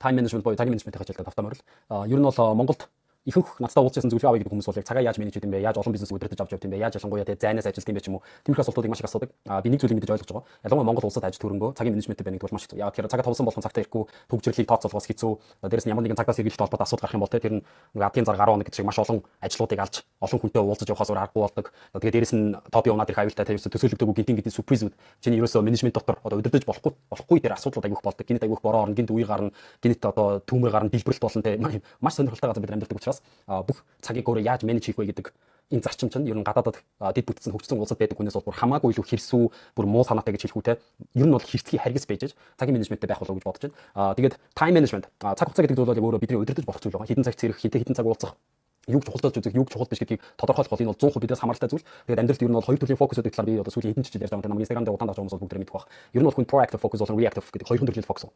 time management боёо цагийн менежментийн ажилтнаа тавтаа морил. Ер нь бол Монголд ихэнх надтай уулзсан зүйл авъя гэдэг хүмүүс бол яг цагаа яаж менеж хийх юм бэ? Яаж олон бизнес удирдах авч явах юм бэ? Яаж ялангуяа тэгээ зайнаас ажилт юм бэ ч юм уу? Тиймэрхүү асуултуудыг маш их асуудаг. Би нэг зүйлийг мэдэж ойлгож байгаа. Ялангуяа Монгол улсад ажил төрөнгөө цагийн менежменттэй байна гэдэг бол маш хэцүү. Яг тэгэхээр цагаа товсон болгон цагтаа ирэхгүй төгжрлийг тооцоолохоос хэцүү. Дээрээс нь ямар нэгэн цагдаас сэргийлэлт холбоотой асуудал гарах юм бол тэр нь адгийн зар гаруун гэдэг шиг маш олон ажлуудыг алж олон хүнтэй уулзаж явахаас өөр аргагүй болдог. Тэгээ дээрээс нь топ явнаад ирэх аюултай тавьсан төсөөлөгдөөгүй гинтийн сюрпризүүд чиний ерөөсөө менежмент дотор одоо удирдах болохгүй тэр асуудлууд аявих болдог. Гинт аявих бороо орно, гинт үе гарна, гинт одоо түүмэр гарна, дэлбэрэлт болно те маш сонирхолтой газар бид амьдардаг учраас бүх цагийг өөрөө яаж менеж хийх вэ гэдэг энэ зарчим чинь ер нь гадаадад дэд бүтцэн хөгжсөн улсад байдаг хүнээс бол бүр хамаагүй илүү хэрсүү, бүр муу санаатай гэж хэлэх үтэй. Ер нь бол хэрцгий харгас байж цагийн менежменттэй байх болов гэж бодож байна. Тэгээд time management цаг хугацаа гэдэг зүйл бол яг өөрөө бидний удирдах болох зүйл байгаа. Хэдэн цаг цэрэх, хэдэн цаг уулзах, юуг чухалдаж үзэх, юуг чухал биш гэдгийг тодорхойлох бол энэ бол 100% бидээс хамааралтай зүйл. Тэгээд амьдралд ер нь бол хоёр төрлийн фокус гэдэг талаар би одоо сүүлийн хэдэн жил ярьж байгаа юм. Намайг Instagram дээр удаан давж байгаа хүмүүс бол бүгд мэдэх байх. Ер нь бол хүн proactive focus болон reactive гэдэг хоёр төрлийн фокус.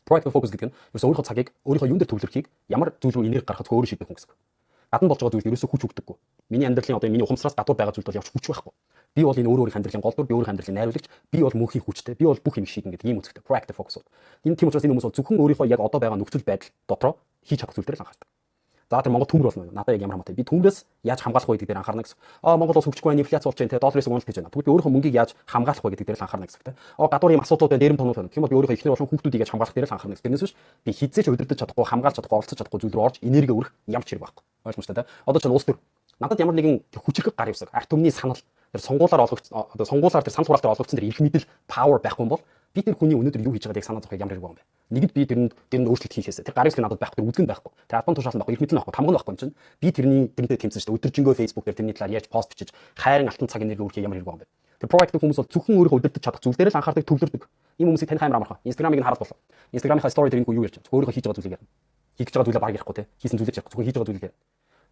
Proactive focus гэдэг нь ерөөсөө өөрийнхөө цагийг өөрийнхөө юунд дээр төвлөрөхийг ямар зүйл рүү энерги гаргахыг өөрөө шийдэх хүн гэсэн. Гадна болж байгаа зүйл ерөөсөө хүч өгдөггүй. Миний амьдралын одоо миний ухамсараас гадуур байгаа зүйл бол явж хүч байхгүй. Би бол энэ өөрийн амьдралын голдур, би өөрийн амьдралын найруулагч, би бол мөнхийн хүчтэй, би бол бүх юм шийдэн гэдэг ийм үзэгтэй proactive focus. Энэ тийм учраас энэ хүмүүс бол зөвхөн өөрийнхөө яг одоо байгаа нөхцөл байдал дотроо хийж чадах зүйл дээр л анхаардаг. За тэр Монгол төмөр болно. Надад яг ямар хамаатай. Би төмрөөс яаж хамгаалах вэ гэдэг дээр анхаарна гэсэн. Монгол улс хөгжихгүй байна, инфляц болж байна, долларын уналт гэж байна. Тэгвэл би өөрийнхөө мөнгийг яаж хамгаалах вэ гэдэг дээр л анхаарна гэсэн. Гадуур юм асуудлууд байна, дээрэм тонууд байна. Тийм бол би өөрийнхөө ихнэр болон хүүхдүүдийг яаж хамгаалах дээр л анхаарна гэсэн. Тэрнээс биш би хизээч удирдах чадахгүй, хамгаалж чадахгүй, оролцож чадахгүй зүйл рүү орж энерги өргөх ямар ч хэрэг байхгүй. Ойлгомжтой те. Одоо ч улс төр надад ямар нэгэн хүчрэх гар явсаг, арт түмний санал, тэр сонгуулаар олгогдсон, одоо сонгуулаар тэр санал хураалтаар олгогдсон тэр эрх мэдэл power байхгүй юм бол би тэр хүний өнөөдөр юу хийж байгааг санаа зовхыг ямар хэрэг байгаа юм бэ? Нэгд би тэрэнд өөрчлөлт хийхээсээ тэр гарын надад байхгүй, үзгэн байхгүй. Тэр албан тушаал байхгүй, эрх мэдэл байхгүй, тамган байхгүй юм чинь. Би тэрнтэй тэмцэн шүү дээ. Өдөржингөө Facebook дээр тэрний талаар яаж пост бичиж, хайрын алтан цаг энерги өргөх ямар хэрэг байгаа юм бэ? Тэр proactive хүмүүс бол зөвхөн өөрийнхөө удирдах чадах зүйл дээр л анхаардаг, төвлөрдөг. Ийм хүмүүсийг таних амар амархан. Instagram-ыг нь хараад болов. Instagram-ийнхаа story дээр энэ юу ярьж байгаа. Өөрийнхөө хийж байгаа зүйлийг ярина. Хийж байгаа зүйлээ баг ярихгүй те. Хийсэн зүйлээ ярихгүй, зөвхөн хийж байгаа зүйлийг ярина.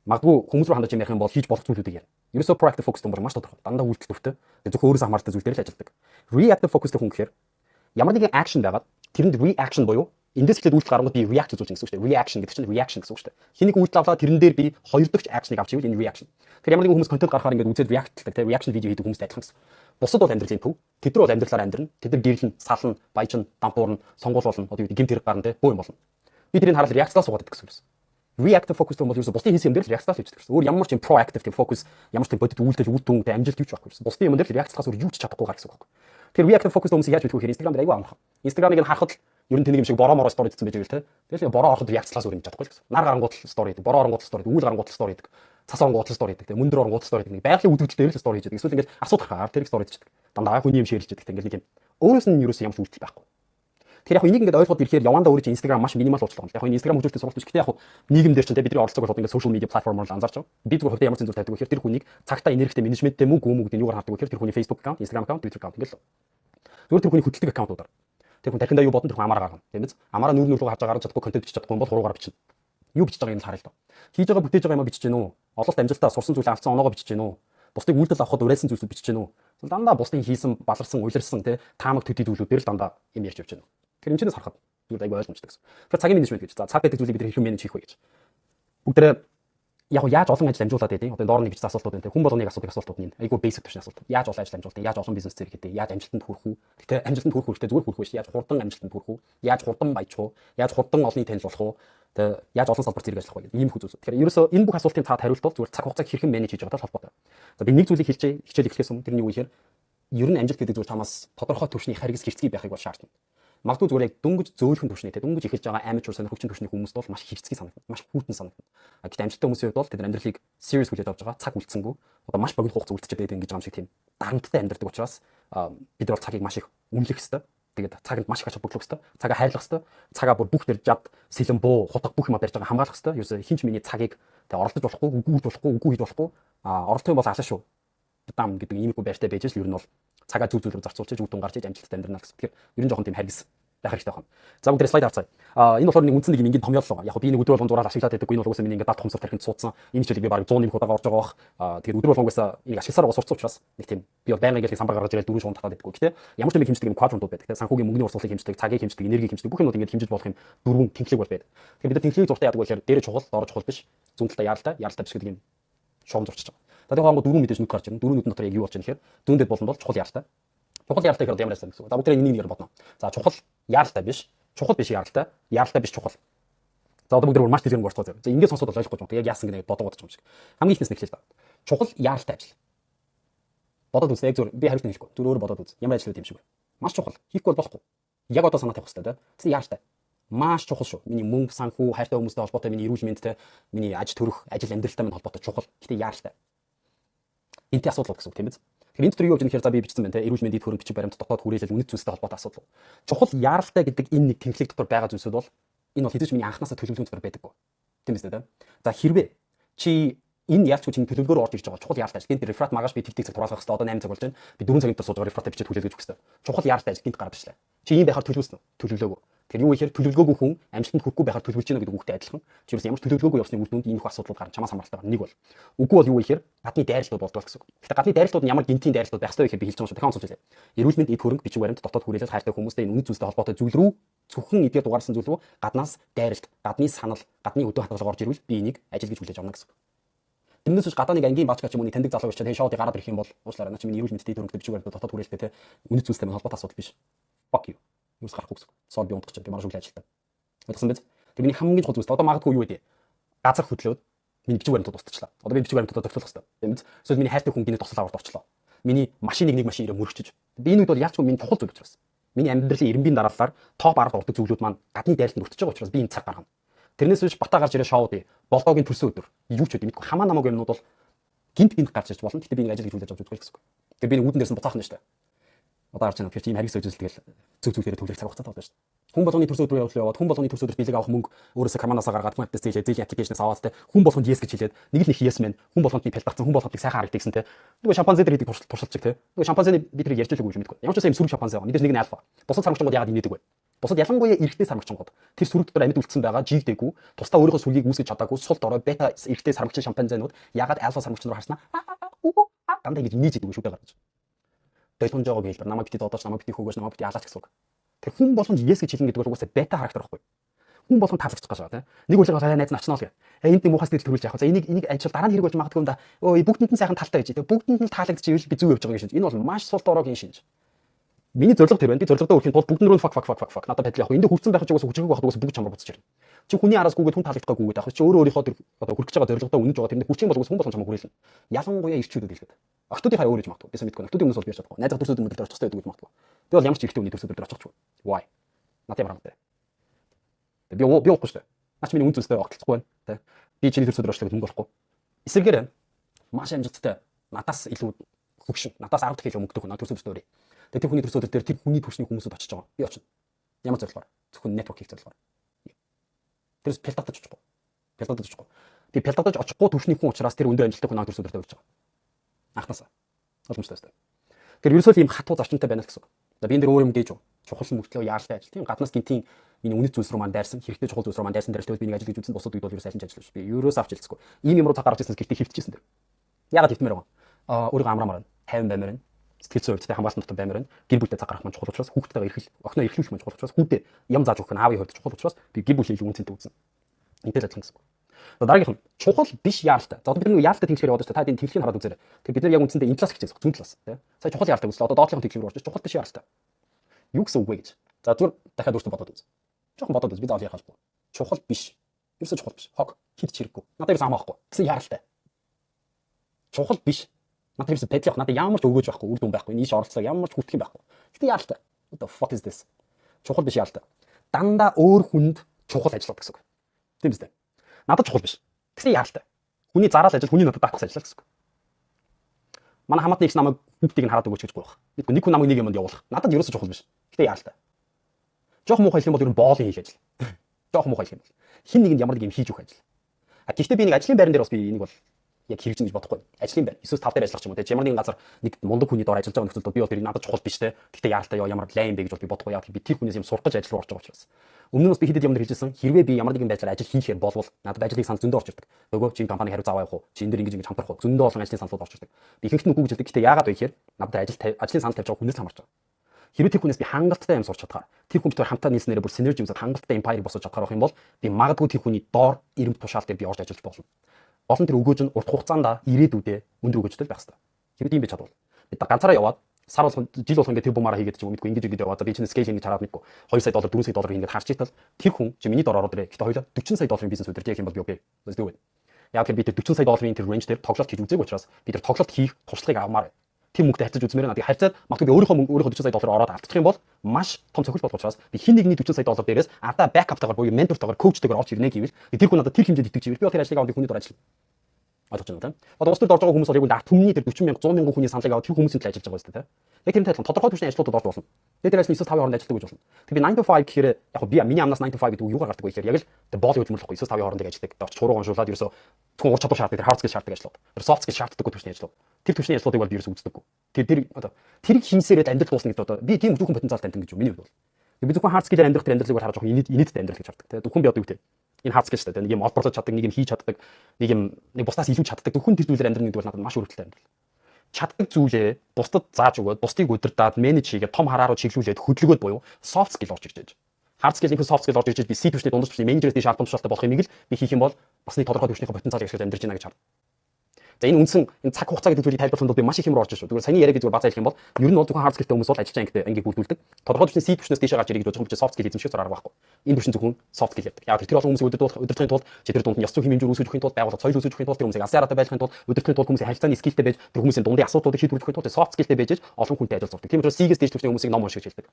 Магадгүй хүмүүс рүү хандаж юм ярих юм бол хийж болох зүйлүүдийг ярина. Ерөөсөө proactive focus гэдэг нь маш тодорхой. Дандаа үйлдэл төвтэй. Зөвхөн өөрөөсөө хамаардаг зүйл дээр л ажилладаг. Reactive focus-тэй хүн гэхээр ямар нэгэн action байгаад тэрэнд reaction буюу эндээс эхлээд үйлдэл гаргангууд би react үзүүлж гэсэн үг шүү дээ. Reaction гэдэг чинь reaction гэсэн үг шүү дээ. Хэнийг үйлдэл авлаа тэрэн дээр би хоёр дахь action-ыг авч ивэл энэ reaction. Тэгэхээр ямар нэгэн хүмүүс контент гаргахаар ингээд үзээд react-даг те reaction видео хийдэг хүмүүстэй адилхан гэсэн. Бусад бол амьдралын төв. Тэд нар бол амьдралаар амьдрна. Тэд нар гэрлэн, сална, баяжна, дампуурна, сонгуул болно. Одоо юу гэдэг гэмт хэрэг гарна те бөө юм болно. Би тэрийг хараад react-аас суугаад гэдэг гэсэн юм. Reactive focus юм бол ерөөсө бусдын хийсэн юм дээр л react-аас хийж байгаа. Өөр ямар ч юм proactive тийм focus, ямар ч тийм бодит үйлдэл үр дүн тийм амжилт юу ч байхгүй. Бусдын юм дээр л react-аас өөр юу ч чадахгүй гар гэсэн үг байна. Тэгэхээр reactive focus хүмүүсийг яаж мэдэх вэ гэхээр Instagram дээр аягүй амархан. Instagram-ыг нь харахад ер нь тэнийг юм шиг бороо мороо story хийсэн байж байгаа л те. Тэгэл бороо ороход react-аас өөр юм чадахгүй л гэсэн. Нар гарангууд story хийдэг, бороо орнгууд story хийдэг, үйл гарангууд story хийдэг, цас орнгууд story хийдэг, мөндөр орнгууд story хийдэг. Байгалийн үдгэл дээр л story хийдэг. Эсвэл ингээд асуудал гарахаар тэр story хийдэг. Дандаа хүний юм шеэрлж хийдэг. Ингээд нэг юм. Өөрөөс нь ерөөсөө ямар ч үйлдэл байхгүй. Тэгэхээр яг энийг ингээд ойлгоод ирэхээр явандаа өөрөө чинь Instagram маш минимал болчихлоо. Яг энэ Instagram хөгжүүлэлтийн сургалт биш. Гэхдээ яг нийгэмдэр чинь бидний оролцоог бол ингээд social media platform-оор анзаарч байгаа. Би зүгээр хувьдаа ямар ч зүйл тавьдаг вэ гэхээр тэр хүнийг цагтаа энергитэй менежменттэй мүү гүмүү гэдэг нь юугаар хардаг вэ гэхээр тэр хүний Facebook account, Instagram account, Twitter account ингээд л. Зүгээр тэр хүний хөдөлдөг аккаунтуудаар. Тэр хүн дахиндаа юу бодон тэр хүн амаараа гаргана. Тийм биз? Амаараа нүүр рүү харж гаргаж чадахгүй контент бичиж чадахгүй бол хуруугаар бичнэ. Юу бичиж байгааг нь харъя л доо. Хийж байгаа бүтээж байгаа юм бичиж гэнэ үү? Ололт амжилтаа сурсан зүйлээ алдсан оноогоо бичиж гэнэ үү? Бусдыг үйлдэл авахд урайсан зүйлсүүд бичиж гэнэ үү? Дандаа бусдыг хийсэн, баларсан, уйларсан тий таамаг төдий зүйлүүдээр л дандаа юм ярьж явж гэнэ. Тэр энэ ч харахад зүгээр айгүй ойлгомжтой гэсэн. Тэгэхээр цагийн менежмент гэж. За цаг гэдэг зүйлийг бид хэрхэн менеж хийх вэ гэж. Бүгдээ яг яаж олон ажил амжуулаад байдیں۔ Одоо доорны гэж асуултууд байна. Хүн болгоныг асуудаг асуултууд нь айгүй basic төвшин асуулт. Яаж олон ажил амжуулдаг, яаж олон бизнес зэрэг хийдэг, яаж амжилтанд хүрэх үү? Гэтэ амжилтанд хүрэх үүрэгтэй зүгээр хүрэх биш. Яаж хурдан амжилтанд хүрэх үү? Яаж хурдан баяжих уу? Яаж хурдан олонний танил болох уу? Тэгээ яаж олон салбар зэрэг ажиллах вэ гэдэг ийм их үзүүс. Тэгэхээр ерөөсөө энэ бүх асуултын цаад хариулт бол зүгээр цаг хугацааг хэрхэн менеж хийж байгаатай холбоотой. За би нэг зүйлийг хичээл эхлэхээс өмнө тэрний юу гэхээр ер нь амжилт гэдэг зүйл чамаас тодорхой түвшний харгас хэрцгий байхыг бол шаардна. Магадгүй зүгээр яг дөнгөж зөөлхөн түвшний те дөнгөж эхэлж байгаа amateur сонирхогчийн түвшний хүмүүс бол маш хэрцгий санагдана. Маш хүүтэн санагдана. Гэхдээ амжилттай хүмүүсийн хувьд бол тэд амьдралыг serious хүлээж авч байгаа цаг үлдсэнгүү одоо маш богино хугацаа үлдчихэд байдаг гэж юм шиг тийм дарамттай амьдардаг учраас бид нар бол цагийг маш их үнэлэх хэрэгтэй. Тэгээд цагт маш их ач холбогдох хэрэгтэй. Цагаа хайрлах хэрэгтэй. Цагаа бүр бүх тэр жад сэлэн буу хутга бүх юм барьж байгаа хамгаалах хэрэгтэй. Ерөөсө хинч миний цагийг тэг оролдож болохгүй, үгүй болохгүй, үгүй хийж болохгүй. Оролдох юм бол алаа шүү. Дам гэдэг иймэрхүү байртай байж л ер нь бол цагаа зүг зүйлээр зарцуулж үр дүн гарч иж амжилттай амьдрна гэсэн. Тэгэхээр ер нь жоохон тийм харгас байх хэрэгтэй байна. За бүгд слайд харцгаая. Энэ болохоор нэг үндсэн нэг ингээд томьёол л байгаа. Яг би нэг өдөр болгон зураад ашиглаад байдаг. Энэ бол угаасаа миний ингээд дат хумсар тархинд суудсан. Энэ хичээлийг би баг 100 нэмэх удаага орж байгаа бах. Тэгээд өдөр болгон угаасаа энийг ашигласаар сурцсан учраас нэг тийм би бол байнга ингээд самбар гаргаж ирээд дөрөв шуун татаад байдаггүй. Гэхдээ ямар ч нэг хэмждэг юм квадрантууд байдаг. Тэгээд санхүүгийн мөнгөний урсгалыг хэмждэг, цагийг хэмждэг, энергийг хэмждэг бүх юмуд ингээд хэмжиж болох юм дөрвөн тэнхлэг бол байдаг. Тэгэхээр бид нар тэнхлэгийг зуртаа яадаг вэ гэхээр дээр чухал, доор чухал биш. Зүүн талаа яаралтай биш гэдэг юм шуум зурчиж байгаа. Тэгээд хонгоо дөрвөн мэдээж нүд гарч ирнэ. Дөрвөн нүдэн дотор яг юу болж байгаа нөхөр дүүндэд болон бол чухал яаралтай. Чухал яаралтай гэхээр ямар байсан гэсэн үг. За бүгд энийг нэг бодно. За чухал яаралтай биш. Чухал биш яралтай. Яралтай биш чухал. За одоо бүгд бүр маш дэлгэрэнгүй болцгоо. За ингээд сонсоод ойлгохгүй юм. Яг яасан гэнэ бодож юм шиг. Хамгийн ихнээс нэг хэлээ л да. Чухал яралтай ажил. Бодоод үзлээ яг зөв би хариулт хэлэхгүй. Зүр өөр бодоод үз. Ямар ажил үт юм шиг байна. Маш чухал. Хийхгүй бол болохгүй. Яг одоо санаа тавих хэрэгтэй да. Тэгсэн яралтай. Маш чухал шүү. Миний мөнгө, санхүү, хайртай хүмүүстэй холбоотой, миний эрүүл мэндтэй, миний аж төрөх, ажил амьдралтай минь холбоотой чухал. Гэтэ яралтай. Энтэй асуудал гэсэн үг тийм биз? Тэгэхээр энэ төр юу гэж нэхэр за би бичсэн байна те. Эрүүл мэндийн хөрөнгө бичиг баримт дотоод хүрээлэл үнэт зүйлстэй холбоотой асуудал. Чухал яралтай гэдэг энэ нэг тэнхлэг дотор байгаа зүйлсүүд бол энэ бол хэзээ ч миний анханасаа төлөвлөгөөнд дотор байдаггүй. Тийм биз дээ. За хэрвээ чи энэ ялч чинь төлөвлөгөөр орж ирж байгаа чухал яралтай ажил. Гэнт реферат магаш би тэг цаг тураалгах хэрэгтэй. Одоо 8 цаг болж байна. Би 4 цагийн дотор сууж байгаа рефератаа бичиж хүлээлгэж өгөх хэрэгтэй. Чухал яралтай ажил гэнт гараад ирлээ. Чи ийм байхаар төлөвлөсөн үү? Төлөвлөгөөгүй. Тэгэхээр юу ихээр төлөвлөгөөгүй хүн амжилтанд хүрэхгүй байхаар төлөвлөж гэнэ гэдэг үгтэй адилхан. Чи юус ямар ч төлөвлөгөөгүй явсны үр дүнд ийм их асуудлууд гарна. Чамаас хамааралтай байна. Нэг бол. Үгүй бол юу ихээр гадны дайралтууд болдог гэсэн үг. Тэгэхээр гадны дайралтууд нь ямар гинтийн дайралтууд байх ёстой вэ гэхээр би хэлж байгаа шүү. Дахин онцолж хэлье. Эрүүл мэнд эд хөрөнгө бичиг баримт дотоод хүрээлэл хайртай хүмүүстэй энэ үнэт зүйлстэй холбоотой зүйл рүү зөвхөн эдгээр дугаарсан зүйл рүү гаднаас дайралт, гадны санал, гадны өдөө хатгалга орж ирвэл би энийг ажил гэж хүлээж авна гэсэн үг. Тэрнээс ч гадаа нэг ангийн бач гэж юм уу тэндэг залуу ирчээд энэ шоуд гараад ирэх юм бол уучлаарай. Наа чи миний эрүүл мэндтэй хөрөнгөтэй бичиг баримт дотоод хүрээлэлтэй те үнэт зүйлстэй мань холбоотой асуудал биш. Fuck you. Юус гарахгүй гэсэн. Соор би унтах чинь би марш үйл ажилтаа. Ойлгосон биз? Тэр миний хамгийн чухал зүйлс. Одоо магадгүй юу вэ? Газар хөдлөөд миний бичиг баримтууд устгачлаа. Одоо би бичиг баримтуудаа зохицуулах хэрэгтэй. Тийм биз? Эсвэл миний хайртай хүн гинэ тусал аварт орчлоо. Миний машиныг нэг машин ирээ мөрөгчөж. Би энэ үед бол яалчгүй миний чухал зүйл учраас. Миний амьдралын ирэмбийн дараалалаар топ 10-д ордог зүйлүүд маань гадны дайралтанд өртөж байгаа учраас би энэ цаг гаргана. Тэрнээс биш бата гарч ирээ шоуд болдоогийн төрсөн өдөр. Юу ч үгүй мэдгүй хамаа намаагүй юмнууд бол гинт гарч ирж болно. Гэтэ би нэг ажил гэж хүлээж авч үзэх гэсэн үг. Тэгээ би нэг үүдэн дээрсэн буцаах нь шүү дээ. Одоо харж байна. Тэгэхээр чи ийм харгис өжилс тэгэл зөв зүйлээрээ төвлөрөх цаг хугацаатай болно шүү дээ. Хүн болгоны төрсөн өдрөө явуулаад хүн болгоны төрсөн өдөр билег авах мөнгө өөрөөсөө карманаасаа гаргаад маркетээс зээлийн аппликейшнээс аваад те хүн болгонд yes гэж хэлээд нэг л их yes мэн хүн болгонд би пялтагцсан хүн болгонд сайхан харагдчихсан те нөгөө шампанзе дээр хийдэг туршилтчиг те нөгөө шампанзены би тэр ярьж байгаа юм мэдгүй ямар ч юм сүрэг шампанзе байгаа нэгээс нэг нь альфа бусад сармагчингууд яагаад инээдэг вэ бусад ялангуяа эрэгтэй сармагчингууд тэр сүрэг дотор амьд үлдсэн байгаа жигдэггүй тусдаа өөрийнхөө сүлгийг үүсгэж чадаагүй сул дорой бета эрэгтэй сармагчин шампанзенууд яагаад альфа сармагчин руу харснаа дандаа ингэж инээж идэг шүү дээ гарч дойлгонж байгааг хэлбэр намайг бити додооч намайг бити хөөгөөч намайг бити ялаач гэсэн үг. Тэр хүн болгонд yes гэж хэлнэ гэдэг бол угаасаа бета характер байхгүй. Хүн болгонд таалагч байгаа тийм. Нэг үлэг байгаа найз начнаа л гэ. Энд нэг муухай сэтгэл төрүүлж яах вэ? Энийг ажил дараа нь хэрэг болж магадгүй юм да. Өө бүгдэнд нь сайхан талтай байж. Бүгдэнд нь таалагдчихвэл би зүг явж байгаа юм шинж. Энэ бол маш сул дороогийн шинж. Миний зорилго тэр байна. Би зорилгодоо хүрэхин тулд бүгд нь фак надад байдал явах. Энд хүрсэн байх ч угаасаа хүчрэг байхад угаасаа бүгд чамраа буцаж ирнэ. Чи хүний араас гүгээд хүн таалагдахгүйгээд авах. Чи өөрийнхөө тэр одоо хүрэх гэж байгаа зорилгодоо үнэнж байгаа. Тэрний хүчин бол угаасаа хүн болгон чамаа хүрээлнэ. Ялангуяа ирчүүдүүд хэлгээд. Охтуудынхаа өөрөө ч магадгүй. Бисаа мэдгүй. Охтуудын өмнөөс бол бий чадахгүй. Найзаа төрсөд өмнөд очих хэрэгтэй гэдэг магадгүй. Би бол ямар ч ихтэй үний төрсөд очих ч. Why? Нат ямар хамтай. Би уухгүй шүү дээ. Наач миний үн зүйлстэй огтлохгүй байна. Тэ. Би чиний төрсөд очлоо гэдэг мөнгө болохгүй. Эсвэргээр маш амжилттай. Надаас илүү хөвшин. Надаас 10 дахин илүү мөнгөтэй хүн. Наад төрсөд өстөрөө. Тэгээ тэр хүний төрсөд дээр тэр хүний төрсний хүмүүсд очиж байгаа. Би очино. Ямар зорилгоор? Зөвхөн network хийх зорилгоор. Тэрс пялтатаж очихгүй. Пялтатаж очихгүй. Би пялтатаж очихгүй төрсний хүн учраас тэр өндөр амжилттай хүн наад төрсөд өртөө байгаа. Анхнаасаа. Ойлгомжтой байна. Тэр ерөөсөө ийм хатуу зарчимтай байна гэсэн үг. За би энэ дэр өөр юм дээж юу? Чухал мөртлөө яаралтай ажил. Тийм гаднаас гинтийн миний үнэт зүйлс рүү маань дайрсан, хэрэгтэй чухал зүйлс рүү маань дайрсан дээрээ би нэг ажил гэж үзсэн босод үед бол ерөөсөө ажиллаж ажиллаж би ерөөсөө авч хэлцэхгүй. Ийм юм руу цаг гаргаж ирсэн гэхдээ хөвтчихсэн дээр. Ягаад хөвтмээр байгаа? Өөрийгөө амраамаар байна. Тайван баймаар байна. Сэтгэл зүйн хамгаалалтын дотор баймаар байна. Гэр бүлтэй цаг гаргах маань чухал учраас хүүхдтэйгээ эрхэл, охиноо эрхлүүлэх маань чухал учраас хүүхдээ ям зааж өгөх нь аавын хувьд чухал учраас би гэр бүлийн илүү үнцэнтэй үзнэ. Ингээл ажиллах гэсэн. За дараагийнх нь чухал биш яаралтай. За одоо бид нэг яаралтай тэнцвэр яваад байна. Та энэ тэнцвэрийг хараад үзээрэй. Тэгэхээр бид нар яг үндсэндээ энэ талаас хичээж зүүн талаас тий. Сая чухал яаралтай үзлээ. Одоо доотлохын тэнцвэр орж чухал биш яаралтай. Юу гэсэн үг вэ гэж. За зүгээр дахиад өөртөө бодоод үз. Жохон бодоод үз. Би заавал ярих албагүй. Чухал биш. Ерөөсөө чухал биш. Хог хит чирэггүй. Надад ерөөсөө хамаахгүй. Гэсэн яаралтай. Чухал биш. Надад ерөөсөө байдал явах. Надад ямар ч өгөөж байхгүй, үр дүн байхгүй. Нийш оролцоо ямар ч хүртэх юм байхгүй. Гэтэ яаралтай. What the fuck is this? Чухал биш яаралтай. Дандаа өөр хүнд чухал ажиллах гэсэн үг. Тийм биз дээ. Надад чухал биш. Тэгсэн яаралтай. Хүний зараал ажил, хүний надад даатгах ажиллах гэсэн үг. Манай хамаатны их намайг хүүхдийг нь хараад өгөөч гэж гуйх. Нэг хүн намайг нэг юмд явуулах. Надад ерөөсөө чухал биш. Гэтэ яаралтай. Жох муухай хэлэх юм бол ер нь боолын хийх ажил. Жох муухай хэлэх юм бол хин нэгэнд ямар нэг юм хийж өгөх ажил. А гэхдээ би нэг ажлын байран дээр бас би энийг бол яг хэрэгжин гэж бодохгүй. Ажлын байр. Эсвэл тав дээр ажиллах ч юм уу. Ямар нэгэн газар нэг мундаг хүний доор ажиллаж байгаа нөхцөлд би бол тэр надад чухал биш те. Гэтэ яаралтай ямар лайн бэ гэж бол би бодохгүй. Яг би тэр хүнээс юм сурах гэж ажил руу орж байгаа учраас. Өмнө нь бас би хэд юм хэлжсэн. Хэрвээ би ямар нэгэн байдлаар ажил хийхээр болвол надад ажлыг санал зөндөө орж ирдэг. Нөгөө чинь компани хариу зав авах уу? Чи энэ дэр ингэж хамтрах уу? Зөндөө олон ажлын саналууд орж ирдэг. Би ихэнх нь үгүй гэж хэлдэг. Гэтэ яагаад вэ гэхээр надад ажлын санал тавьж байгаа хүнээс хамаарч байгаа. Хэрвээ тэр хүнээс би хангалттай юм сурч чадхаар тэр хүнтэй хамтаа нийлснээр бүр синержи юмсад хангалттай эмпайрыг босож чадхаар байх юм бол би магадгүй тэр хүний доор ирэмт тушаал дээр би орж ажиллаж болно. Олон тэр өгөөж нь урт хугацаанд ирээдүйдээ өндөр өгөөжтэй байх хэрэгтэй. Хэрвээ тийм байж чадвал бид ганцаараа яваад сар болгон жил болгон ингээд тэр бумаараа хийгээд ч юм мэдгүй ингэж яваад би чинь scale ингэж хараад мэдгүй 2 сая доллар 4 сая доллар ингээд харж итэл тэр хүн чи миний дор ороод ирээ. Гэтэ хоёлаа 40 сая долларын бизнес удирдах юм бол би окей. Let's do it. Яг тэр би тэр 40 сая долларын тэр range дээр тоглолт хийж үзээгүй учраас би тэр тоглолт хийх туршлагыг авмаар байна. Тэр мөнгөтэй харьцаж үзмээр надад харьцаад магадгүй би өөрийнхөө 40 сая доллар ороод алдчих юм бол маш том цохилт болох учраас би хин нэгний 40 сая доллар дээрээс ардаа бэкаптайгаар буюу ментортойгоор коучтойгоор орж ирнэ гэвэл тэр хүн надад тэр хэмжээнд итгэж ивэл би тэр ажлыг авах хүний дор ажиллана. Ойлгож байна уу? Одоо улс төрд орж байгаа хүмүүс бол яг үл түмний тэр 40 мянга 100 мянган хүний саналыг аваад тэр хүмүүсийн төлөө ажиллаж байгаа юм шүү дээ. Яг тэрнтэй адилхан тодорхой түвшний ажлуудад орж болно. Тэгээд тэр ажлын 9-5 хооронд ажилладаг гэж болно. Тэг би 9 to 5 гэхээр яг би миний амнаас 9 to 5 гэдэг үг юугаар гардаг вэ гэхээр яг л тэр боол хөдөлмөрлөхгүй 9-5 хооронд ажилладаг. Дооч чуруу гоншуулаад ерөөсө зөвхөн ур чадвар шаарддаг тэр hard skill шаарддаг ажлууд. Тэр soft skill шаарддаг түвшний ажлууд. Тэр түвшний ажлуудыг бол би ерөөсө үздэггүй. Тэр одоо тэрийг хийсээрээ амьдрал дуусна гэдэг одоо би тийм зөвхөн потенциалтай амтан гэж юу миний хувьд бол. Би зөвхөн hard skill-ээр амьдрах тэр амьдралыг бол харж байгаа инээдтэй амьдрал гэж хардаг. Зөвхөн би одоо юу гэдэг энэ hard skill шүү дээ. Нэг юм олборлож чаддаг, нэг юм хийж чаддаг, нэг бусдаас илүү чаддаг. Зөвхөн тэр зүйлээр амьдрах гэдэг бол надад маш өрөвдөлтэй амьдрал. Чаддаг зүйлээ бусдад зааж өгөөд, бусдыг удирдаад, менеж хийгээд, том харааруу чиглүүлээд, хөдөлгөөд буюу soft skill орж ирж байгаа. Hard skill инх soft skill орж ирж би C түвшний дундаж түвшний менежерээс дэше албан тушаалтай болох юм л би хийх юм бол бас нэг тодорхой түвшнийхээ потенциалыг ашиглаж амьдрж байна гэж харна. За энэ үндсэн энэ цаг хугацаа гэдэг зүйлийг тайлбарлахад би маш их юмруу орж шүү. Тэгвэл саяны яриаг зүгээр базаа хэлэх юм бол ер нь бол зөвхөн hard skillтэй хүмүүс бол ажиллаж ангитай ангийг бүрдүүлдэг. Тодорхой түвшний C түвшнээс дэше гарч ирэх гэж бодож байгаа хүмүүс soft skill эзэмших зураг байхгүй. Энэ түвшин зөвхөн soft skill гэдэг. Яг тэр олон хүмүүсийг удирдахын тулд тэр дунд нь ёс зүйн хэмжүүр үүсгэж өгөхийн тулд байгууллага соёл үүсгэж өгөхийн тулд тэр хүмүүсийг ансаараатай байхын тулд удирдахын тулд хүмүүсийн харилцааны скиллтэй байж тэр хүмүүсийн дундын асуудлуудыг шийдвэрлэхийн тулд soft skillтэй байж олон хүнтэй ажиллаж сурдаг. Тийм учраас C-гээс дэше түвшний хүмүүсийг ном уншиж хэлдэг.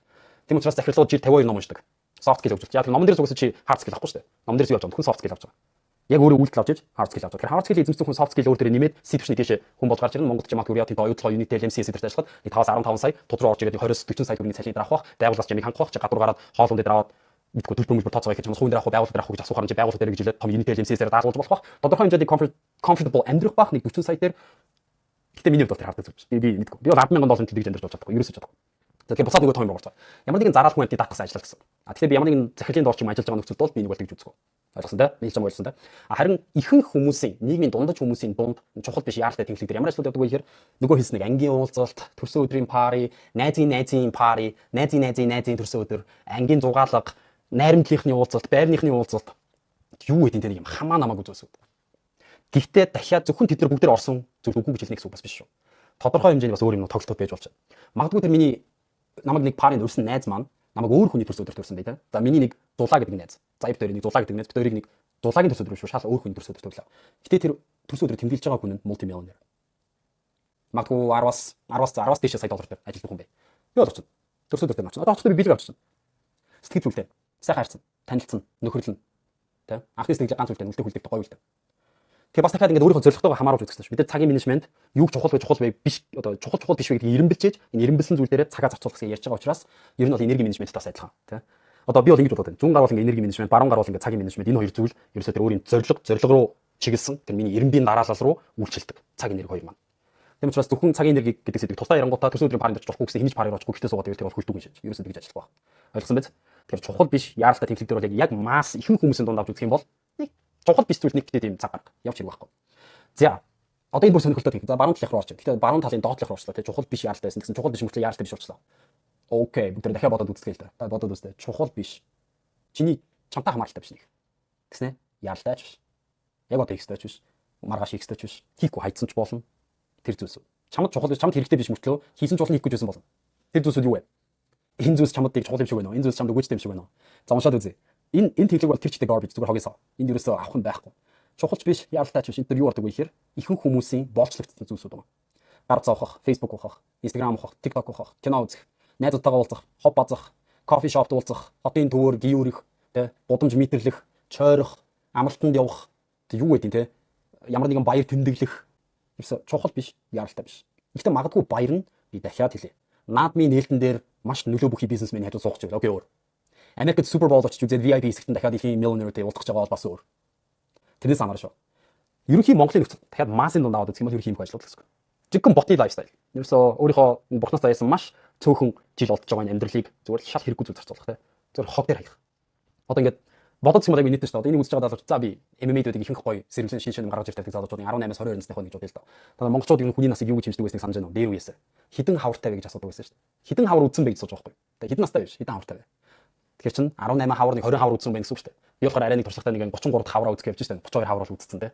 Тийм учраас захирлууд жил 52 ном уншдаг. Soft skill өгч. Яг номон дээр зугасаа чи hard skill авахгүй шүү дээ. Номон дээр юу авч байгаа? Зөвхөн soft skill авч байгаа. Яг өөрөө үйлдэл авч иж hard skill авч байгаа. Тэгэхээр hard skill эзэмсэн хүн soft skill өөр дээр нэмээд C түвшний дэше хүн болж гарч ирнэ. Монголд ч магадгүй яа тийм оюутлогоо Unitel MCS дээр ажиллахад 5-15 сая дотроо орж ирээд 20-40 сая төгрөгийн цалин дарах бах. Байгууллагаас чамыг хангах бах. Гадуур гараад хоолунд дээр аваад мэдгүй төлбөр тооцоогоо хийж чамд хувийн дээр авах байгууллага дээр авах гэж асуухаар байгууллага дээр гэж хэлээд том Unitel MCS-ээр даалгуулж болох бах. Тодорхой хэмжээний comfortable амьдрах бах нэг 40 сая дээр. Гэтэ миний хувьд бол тэр хардаг зүйл биш. Би мэдгүй. Би бол 10,000 долларын төлөвлөж амьдарч болж чадахгүй. Ерөөсөж чадахгүй. Тэгэхээр бусаад нөгөө том юм болчихсон. Ямар нэгэн зараал хүн амтны даатгасан ажиллаж гэсэн. Тэгэхээр би ямар нэгэн захирлын дор ч юм ажиллаж байгаа нөхцөлд бол би нэг бол тэгж үзэхгүй. Ойлгосон те? Нийлж байгаа ойлгосон те? Харин ихэнх хүмүүсийн нийгмийн дундаж хүмүүсийн дунд чухал биш яаралтай тэнхлэг дээр ямар ажлууд явдаг вэ гэхээр нөгөө хэлснэг ангийн уулзалт, төрсөн өдрийн пари, найзын пари, найзын төрсөн өдөр, ангийн зугаалга, найрамдлынхны уулзалт, байрныхны уулзалт юу гэдэг нь юм хамаа намаагүй зүйлсүүд. Гэхдээ дахиад зөвхөн тэд нар бүгд дээр орсон зүйл үгүй гэж хэлнэ гэсэн үг бас биш шүү. Тодорхой хэмжээний бас өөр юм тоглолтууд байж болж байна. Магадгүй тэр миний намайг нэг парийн өрсөн найз маань намайг өөр хүний төрс өдөр төрсөн бай та. За миний нэг дулаа гэдэг найз. За ив дээр нэг дулаа гэдэг найз. Бид хоёрыг нэг дулаагийн төрс өдөр биш шал өөр хүний төрс өдөр төрлөө. Гэтэ тэр төрс өдөр тэмдэглэж байгаа хүн нь мултимиллионер. Магадгүй 10-аас дээш сая доллар дээр ажилладаг хүн бай. Юу болчихсон? Төрс өдөр дээр очсон. Одоо очсон би бэлэг авчихсан. Сэтгэл зүйлтэй. Сайхан харьцсан, танилцсан, нөхөрлөн. Тэ? Анхны сэтгэлээ ганц үлдээ, үлдээ хүлдэг гоё үлдээ. Тэгээ бас дахиад ингээд өөрийнхөө зорилготойгоо хамааруулж үзэх гэсэн шүү. Бид цагийн менежмент юуг чухал вэ биш одоо чухал биш вэ гэдгийг эренбэлчээж энэ эренбэлсэн зүйл дээрээ цагаа зарцуулах гэсэн ярьж байгаа учраас ер нь бол энерги менежменттэй бас адилхан тий. Одоо би бол ингэж бодод байна. Зүүн гаруул ингээд энерги менежмент, баруун гаруул ингээд цагийн менежмент энэ хоёр зүйл ерөөсөө тэр өөрийн зорилго руу чиглэсэн тэр миний эренбийн дараалал руу үйлчилдэг. Цаг энерги хоёр маань. Тийм учраас зөвхөн цагийн энерги гэдэг сэдвийг тусдаа ярангуудаа төрсөн өдрийн паранд очиж болохгүй гэсэн хинж парыг очихгүй гэхдээ суугаад тэр бол хөлтөг гэж шиж. Ерөөсөө тэгж ажиллах байх. Ойлгосон биз? Тэгэхээр чухал биш яаралтай тэнхлэг дээр бол яг масс ихэнх хүмүүсийн дунд авч үзэх юм бол нэг чухал биш зүйл нэг гэдэг тийм цаг гарга явж хэрэг байхгүй. За одоо энэ бүр сонирхолтой тийм. За баруун талынх руу орчих. Гэхдээ баруун талын доод талынх руу орчлоо. Чухал биш яаралтай байсан гэсэн чухал биш мөртлөө яаралтай биш болчлоо. Окей, бүгд дахиад бодоод үзтгэе л да. Та бодоод үзтээ. Чухал биш. Чиний чамтай хамааралтай биш нэг. Тэснэ? Яаралтай ч биш. Яг одоо хийхтэй ч биш. Маргааш хийхтэй ч биш. Хийхгүй хайцсан ч болно. Тэр зүйлс. Чамд чухал биш, чамд хэрэгтэй биш мөртлөө хийсэн ч болно, хийхгүй ч байсан болно. Тэр зүйлсүүд юу вэ? Энэ зүйлс чамд тийг чухал юм шиг байна уу? Энэ зүйлс чамд өгөөжтэй юм шиг байна уу? За уншаад үзье. Энэ тэнхлэг бол тэр чигтэй garbage зүгээр хогёсоо. Энд ерөөсөө авах нь байхгүй. Чухалч биш, яаралтай ч биш. Энд юу болдог вэ гэхээр ихэнх хүмүүсийн боолчлогдсон зүйлсүүд байна. Гар зоохох, Facebook ухах, Instagram ухах, TikTok ухах, кино үзэх, найзуудтайгаа уулзах, хоб базах, кофе шопт уулзах, хотын төвөр гиюрих, тэ будамж мэтэрлэх, чойрох, амралтанд явах, тэ юу гэдэг те ямар нэгэн баяр тэмдэглэх ерөөсө чухал биш, яаралтай биш. Гэхдээ магадгүй баяр нь би дахиад хэлье. Наадмын нээлтэн дээр маш нөлөө бүхий бизнесмен хажуу суугч байл. Окей өөр. Америкт Super Bowl очиж үзээд VIP хэсэгтэн дахиад их millionaire-тэй уулзах гэж байгаа бол бас өөр. Тэрнээс амар шүү. Ерөнхий Монголын нөхцөл дахиад массын дунд аваад үзэх юм бол ерөнхий юм ажил болчихсон. Жигэн ботны лайфстайл. Ерөөсөө өөрийнхөө бурхнаас даяасан маш цөөхөн жил олдож байгаа амьдралыг зүгээр шал хэрэггүй зүйл зарцуулах те. Зүгээр хог дээр хаях. Одоо ингээд бодож юм байгаа нийт шүү дээ. Одоо энийг үзэж байгаа даалгавар за би MMA-дөдийг ихэнх гоё сэргэлэн шин гаргаж ирдэг залуучуудын 18-аас 22 насны хойно гэж бодъё л доо. Одоо монголчууд энэ хүний насыг юу гэж хэмждэг байсныг санаж байна уу? Дээр үеэсээ. Хідэн хавартай вэ гэж асуудаг байсан шүү дээ. Хідэн хавар үзсэн бэ гэж сууж байгаа байхгүй. Тэгээ хідэн настай биш, хідэн хавартай вэ. Тэгэхээр чин 18 хавар нэг 20 хавар үзсэн байх гэсэн үг шүү дээ. Би болохоор арай нэг туршлагатай нэг 33 хавраа үзэх явж шүү дээ. 32 хавар бол үзсэн те.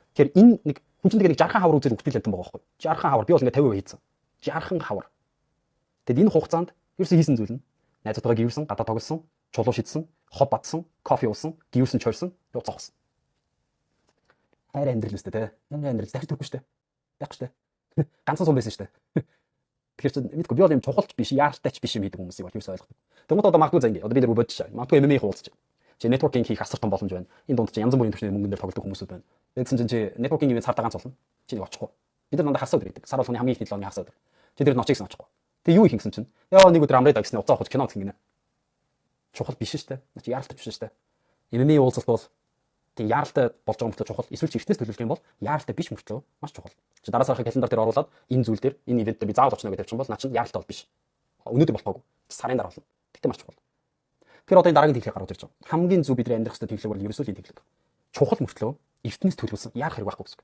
Тэгэхээр энэ нэг хүн чинь нэг 60 хавар үзээд үгтэл янтан байгаа байхгүй. 60 хавар би бол ингээ 50% хийсэн. 60 хавар. Тэгэд энэ хугацаанд ерөөсөө хийсэн зүйл нь найзуудтайгаа гэрүүлсэн, гадаа тоглосон, чулуу шидсэн, хоб батсан, кофе уусан, гэрүүлсэн чойрсон, явцсан. Хайр амьдрал үстэй те. Ямар амьдрал дахиж төрөхгүй штэ. Байхгүй штэ. Ганцхан сум байсан штэ. Тэгэхээр чи мэдгүй би бол юм чухалч биш, яаралтайч биш юм хийдэг хүмүүсийг бол ерөөсөө ойлгохгүй. Тэгмээд одоо магадгүй за ингэ. Одоо би нэр бодчих. Магадгүй MMA хуулцчих. Чи networking хийх асар том боломж байна. Энэ дунд чи янз бүрийн төвчний мөнгөн дээр тоглодог хүмүүсүүд байна. Тэгсэн чинь чи networking ивент цаартаа ганц болно. Чи нэг очихгүй. Бид нар дандаа хасаад байдаг. Сар болгоны хамгийн ихний 7 оны хасаад. Чи тэр нь очих гэсэн очихгүй. Тэг юу их гэсэн чинь. Яа нэг өдөр амраад гэсэн уцаа авах кино гэх юм гинэ. Чухал биш штэ. Чи яаралтай биш штэ. MMA уулзалт бол тэг яаралтай болж байгаа мөртлөө чухал. Эсвэл чи эртнээс төлөвлөх юм бол яаралтай биш мөртлөө маш чухал. Чи дараа сарын календар дээр оруулаад энэ зүйл дээр энэ ивент дээр би заавал очно гэдэг чинь бол наа чинь яаралтай бол биш. Өнөөдөр болохгүй. Сарын дараа болно. Тэгтээ маш чухал. Тэр одоо энэ дараагийн техник гарууд ирж байгаа. Хамгийн зөв бидний амьдрах хэвээр техник бол ерөөсөө л энэ техник. Чухал мөртлөө эртнээс төлөвлөсөн яах хэрэг байхгүй гэсэн.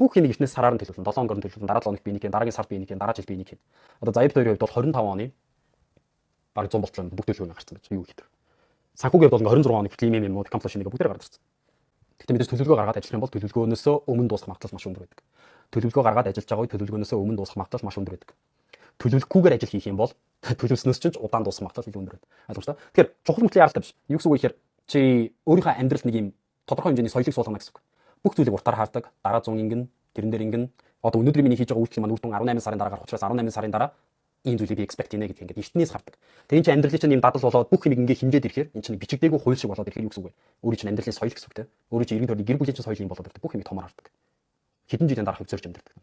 Бүх юм эртнээс сараар нь төлөвлөн, 7 хоногор нь төлөвлөн, дараа 7 хоног би нэг хийн, дараагийн сард би нэг хийн, дараа жил би нэг хийн. Одоо Заяб хоёрын хувьд бол 25 оны баг 100 болтлоо бүх төлөвлөгөө гарсан гэж юу гэдэг. Санхүүгийн хувьд бол 26 оны хүртэл ийм юм комплошныг бүгдээр гаргаж ирсэн. Гэхдээ мэдээж төлөвлөгөө гаргаад ажиллах юм бол төлөвлөгөөнөөсөө өмнө дуусах магадлал маш өндөр байдаг. Төлөвлөгөө гаргаад ажиллаж байгаа үе төлөвлөгөөнөөсөө өмнө дуусах магадлал маш өндөр байдаг. Төлөвлөхгүйгээр ажил хийх юм бол төлөвснөөс ч удаан дуусах магадлал илүү өндөр байдаг. Ойлгомжтой. Тэгэхээр чухал мөртлөө яаралтай биш. Юу гэсэн үг вэ гэхээр чи өөрийнхөө амьдралд нэг юм тодорхой хэмжээний соёлыг суулгана гэсэн үг. Бүх зүйлийг уртаар хаардаг, дараа 100 ингэн, тэрэн дээр ингэн. Одоо өнөөдөр миний хийж байгаа үйлдэл маань үр дүн 18 сарын дараа гарах учраас 18 сарын дараа ийм зүйлийг би expect хийнэ гэдэг ингээд эртнээс хардаг. Тэгээ энэ чинь амьдралын чинь юм дадал болоод бүх юм ингээд хэмжээд ирэхээр энэ чинь бичигдээгүй хууль шиг болоод ирэхээр юу гэсэн үг вэ? Өөрийн чинь амьдралын соёл гэсэн үг те. Өөрийн чинь иргэн тойрны гэр бүлийн чинь соёл юм болоод ирдэг. Бүх юм томор хардаг. Хэдэн жилийн дараахыг зорж амьдардаг.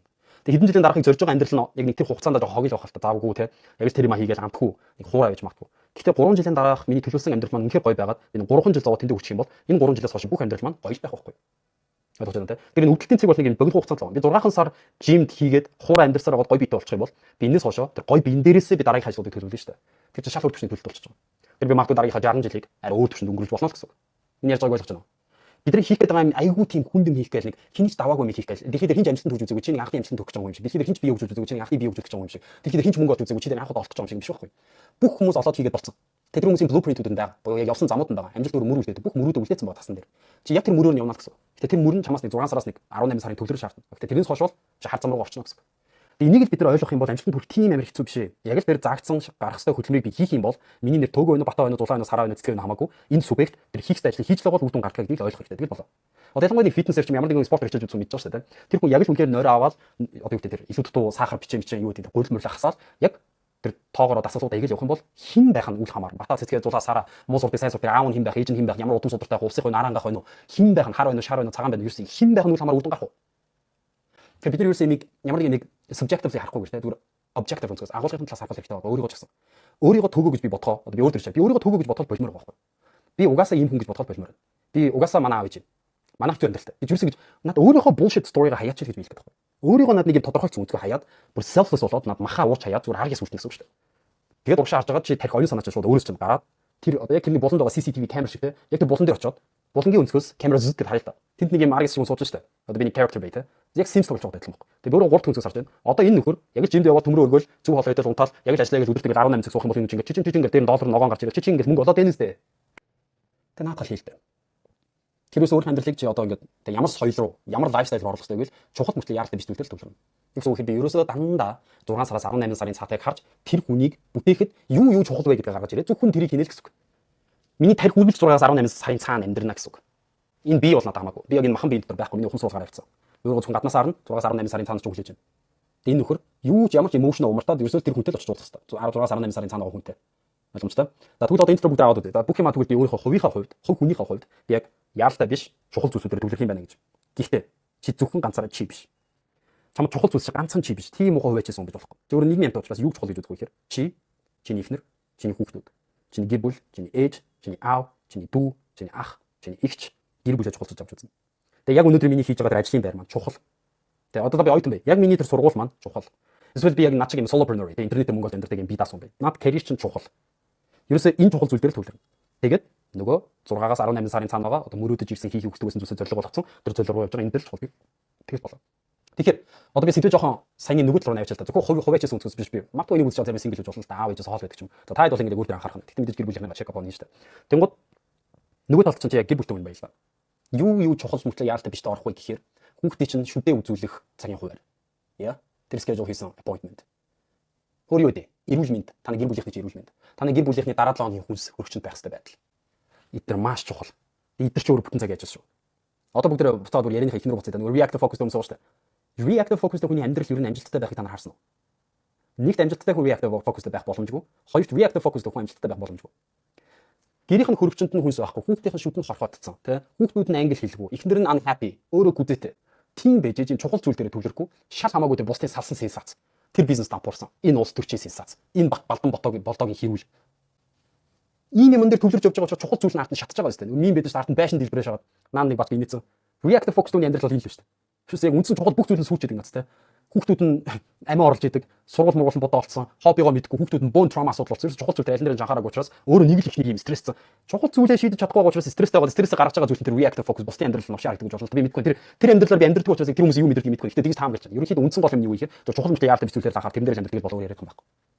Тэгээ хэдэн жилийн дараахыг зорж байгаа амьдрал нь яг нэг тэр хугацаанд жоо хогёл авах хэрэгтэй заавгүй те. Яг л тэр юм хийгээл амтгүй нэг хуурай байж магтгүй. Гэхдээ 3 жилийн дараах миний төлөвлөсөн амьдрал маань үнэхээр гоё байгаад энэ 3 жил зовоо тэндээ үчих юм бол энэ 3 жилээс хойш бүх амьдрал маань гоё байх байхгүй. Ойлгож байна те. Тэр энэ өвдөлтийн цэг бол нэг юм богино хугацаанд л байна. Би 6 сар жимд хийгээд хуурай амьдарсаар байгаад гоё биетэй болчих юм бол би энэс хойшоо тэр гоё биен дээрээсээ би дараагийн ажлуудыг төлөвлөнө шүү дээ. Тэр чинь шал өөр төвчний төлөлт болчих жоо. Тэр би магадгүй дараагийн 60 жилийг арай өөр төвчөнд өнгөрүүлж болно л гэсэн үг. Энэ ярьж байгааг ойлгож байна уу? Бидний хийх гэдэг юм айгүй тийм хүндэн хийх гээл нэг хинч даваагүй юм хийх гээл. Дэлхийд хинч амжилтанд хүрч үзээгүй чи нэг анхны амжилтанд хүрч байгаа юм шиг. Дэлхийд хинч бие өгч үзээгүй чи нэг анхны бие өгч байгаа юм шиг. Дэлхийд хинч мөнгө олж үзээгүй чи нэг анхудаа олох гэж байгаа юм шиг биш байхгүй. Бүх хүмүүс олоод хийгээд болцсон. Тэр хүмүүсийн блупринтүүд нь байгаа. Буюу яг явсан замууд нь байгаа. Амжилт өөр мөр үлдээдэг. Бүх мөрүүд үлдээсэн байгаа тасн дээр. Чи яг тэр мөрөөр нь явна гэсэн. Гэтэ тэр мөр нь чамаас нэг 6 сараас нэг 18 сарын төлөвлөрөөр шаардна. Гэтэ тэрнээс хойш бол чи хар зам руу орчихно гэсэн. Энийг л бид нар ойлгох юм бол амжилтанд хүрэх тийм амар хэцүү биш ээ. Яг л тэр заагцсан гарах ёстой хөдөлмөрийг би хийх юм бол миний нэр төөгөө өнө бата өнө дулаан өнө сараа өнө цэцгээ өнө хамаагүй энэ субъект тэр хийх ажлыг хийж л байгаа үр дүн гаргах гэдгийг ойлгох хэрэгтэй. Тэгэл болоо. Одоо ялангуяа нэг фитнесээр ч ямар нэгэн спорт хичээж үзсэн мэдж байгаа шүү дээ. Тэр хүн яг л үнээр нойроо аваад одоо юу гэдэг тэр илүү дутуу сахар бичээ юу гэдэг гурил мөрлө хасаад яг тэр тоогоор дасгалуудаа игээл явах юм бол хин байх нь үл хамаарна. Бата цэцгээ дулаа сараа муу сурдаг сайн сурдаг аав нь хин байх, ээж нь хин байх, ямар удам судартай хувсах вэ, наран гах вэ, хин байх нь хар вэ, шар вэ, цагаан байна юу гэсэн хин байх нь үл хамаар үр дүн гарах уу. Тэгэхээр бид нар юусэн нэг ямар нэг subjectively харахгүй гэж зүгээр objective өнцгөөс агуулгын талаас харах хэрэгтэй байна. Өөрийгөө ч гэсэн. Өөрийгөө төгөө гэж би бодхоо. Одоо би өөр төрч. Би өөрийгөө төгөө гэж бодход болмоор байгаа байхгүй. Би угаасаа ийм хүн гэж бодход болмоор. Би угаасаа манай аав ээж. Манайх төр амьдралтай. Би юусэн гэж надад өөрийнхөө bullshit story-га хаяач гэж хэлэх гэдэг байхгүй. Өөрийгөө надад нэг юм тодорхойлсон үзгүй хаяад бүр selfless болоод надад махаа уурч хаяад зүгээр аргас үлдэх гэсэн үг шүү дээ. Тэгээд урагшаа харж байгаа чи тарих оюун санаач шууд өөрөөс чинь гараад тэр одоо яг тэрний буланд байгаа CCTV камер шиг те. Яг тэр булан дээр очиод булангийн өнцгөөс камера зүзэд гэж харъя л та. Тэнд нэг юм аргас шиг сууж штэ. Одоо би нэг character бай те. Яг Sims тоглож байгаа адилхан баг. Тэгээ өөрөө 3 өнцгөөс харж байна. Одоо энэ нөхөр яг л жимд яваад төмрөө өргөөл зөв хоолой идэл унтаал яг л ажиллаа гэж өдөртөө 18 цаг суух юм бол энэ чинь чи ингээд дээр доллар ногоон гарч ирэл чи ингээд мөнгө олоод энэстэй. Тэгээ наатал хийлтэй. Тэрээс өөр амьдралыг чи одоо ингээд ямар соёл руу ямар лайфстайл руу оруулах хэрэгтэй гэвэл чухал мөртлөө яаралтай биш зүйлтэй төлөвлөрнө. Тэгсэн үг би ерөөсөө дандаа 6 сараас 18 сарын цаатайг харж тэр хүнийг бүтээхэд юу чухал вэ гэдгийг гаргаж ирээ. Зөвхөн тэрийг хийнэ л гэсэн үг. Миний тарих үргэлж 6-аас 18 сарын цаана амьдрна гэсэн үг. Энэ бие бол надад хамаагүй. Би яг энэ махан биеийн дотор байхгүй. Миний ухам суулгаар авчихсан. Өөрөө зөвхөн гаднаас харна 6-аас 18 сарын цаанаас ч хүлээж байна. Энэ нөхөр юу ч ямар ч emotional умартаад ерөөсөө тэр хүнтэй л очиж уулзах хэрэгтэй. 16-аас 18 сарын цаана байгаа хүнтэй. Ойлгомжтой. За тэгвэл одоо энэ төрөг аваад үү. За бүх юм тэгвэл би өөрийнхөө хувийнхаа хувьд, хувь хүнийхээ хувьд би яг яаралтай биш чухал зүйлсүүдээр төвлөрөх юм байна гэж. Гэхдээ чи зөвхөн ганцаараа чи биш. Чамд чухал зүйлс чи ганцхан чи биш. Тийм ухаан хуваач гэсэн юм биш болохгүй. Зөвхөн нийгмийн амт учраас юу чухал гэж үзэх вэ гэхээр чи, чиний эхнэр, чиний хүүхдүүд, чиний гэр бүл, чиний ээж, чиний аав, чиний дүү, чиний ах, чиний эгч гэр бүлээ чухалчилж авч үзнэ. Тэгээ яг өнөөдөр миний хийж байгаа ажлын байр маань чухал. Тэгээ одоо би оюутан бай. Яг миний тэр сургууль маань чухал. Эсвэл би яг над шиг юм solopreneur. Тэгээ интернетээр мөнгө олж амьдардаг юм би даасан бай. Над career чинь чухал. Ерөөсөө энэ чухал зүйл дээр л төвлөрнө. Тэгээд нөгөө 6-аас 18 сарын цаана байгаа одоо мөрөөдөж ирсэн хийх хүсдэг байсан зүйлсээ зорилго болгоцсон. Тэр зорилго руу явж байгаа энэ дээр л чухал. Тэгэж болоо. Тэгэхээр одоо би сэдвээ жоохон саяны нөгөө тал руу навьяч л та. Зөвхөн хуваач өнцгөөс биш би. Магадгүй энийг үзэж байгаа сингл гэж болно л та. Аав ээжээс хоол байдаг ч юм. За таад бол ингэ өөр дээр анхаарах. Тэгтээ мэдээж гэр бүлийн чек ап болно шүү дээ. Тэнгууд нөгөө талд чинь яг гэр бүлтэй хүн баялаа. Юу чухал мөртлөө яаралтай биш дэ орох вэ гэхээр хүүхдээ чинь шүдээ үзүүлэх цагийн хуваар. Яа? Тэр schedule хийсэн appointment. Өөр юу дээ? эрүүл мэнд, таны гэр бүлийнхний эрүүл мэнд. Таны гэр бүлийнхний дараа 7 хоногийн хүнс хөрөгчөнд байх хэрэгтэй байдал. Эдгээр маш чухал. Эдгээр ч өөр бүтэн цаг яаж шүү. Одоо бүгд буцаад бүр ярианыхаа ихнэр буцаад байгаа. Reactive focus юмсан шүү дээ. Reactive focus хүний амьдрал ер нь амжилттай байхыг та нар харсан уу? Нэгт амжилттай хүн reactive focus байх боломжгүй. Хоёрт reactive focus хүн амжилттай байх боломжгүй. Гэрийнх нь хөрөгчөнд нь хүнс байхгүй. Хүүхдийнх нь шүтэн хорхоодсон, тий? Хүүхдүүд нь англи хэлгүй. Эхнэр нь unhappy, өөрөө гүзээтэй. Тийм байж энэ чухал зүйл дээр төвлөрөхгүй. Шал хамаагүй дээр бусдын салсан сенсац. Тэр бизнес дампуурсан. Энэ улс төрчийн сенсац. Энэ балдан болдоогийн хэрүүл. Ийм юм дээр төвлөрж явж байгаа учраас чухал зүйл нь ард нь шатж байгаа юм шүү дээ. Ийм бид нар ард нь байшин дэлбэрээ шагаад наан нэг бат инээсэн. Reactive focus түүний амьдрал бол ийм л шүү дээ. Шүүс яг үндсэн чухал бүх зүйл нь сүүчээд ингээд тий. Хүүхдүүд нь амиа орлож идэг, сургууль мургуулсан бодоо олцсон, хоббигоо мэдгүй, хүүхдүүд нь bone trauma асуудал болсон. Чухал зүйл аль нэрийн анхаараагүй учраас өөрөө нэг л их нэг юм стрессцэн. Чухал зүйлээ шийдэж чадахгүй байгаа учраас стресстэй байгаа. Стрессээ гаргаж байгаа зүйл нь тэр reactive focus бусдын амьдрал нь уушаа харагдаж болно. Би мэдгүй тэр амьдралаар би амьдрдаг учраас тэр хүмүүс юу мэдэрдэг мэдгүй. Гэхдээ тэгж таам гэлж байна. Ерөнхийдөө үндсэн гол юм юу гэхээр чухал мэт яалтаа бичүүлэлээр анхаар тэрэн дээр л амьдрдаг болов яриад байгаа юм байна.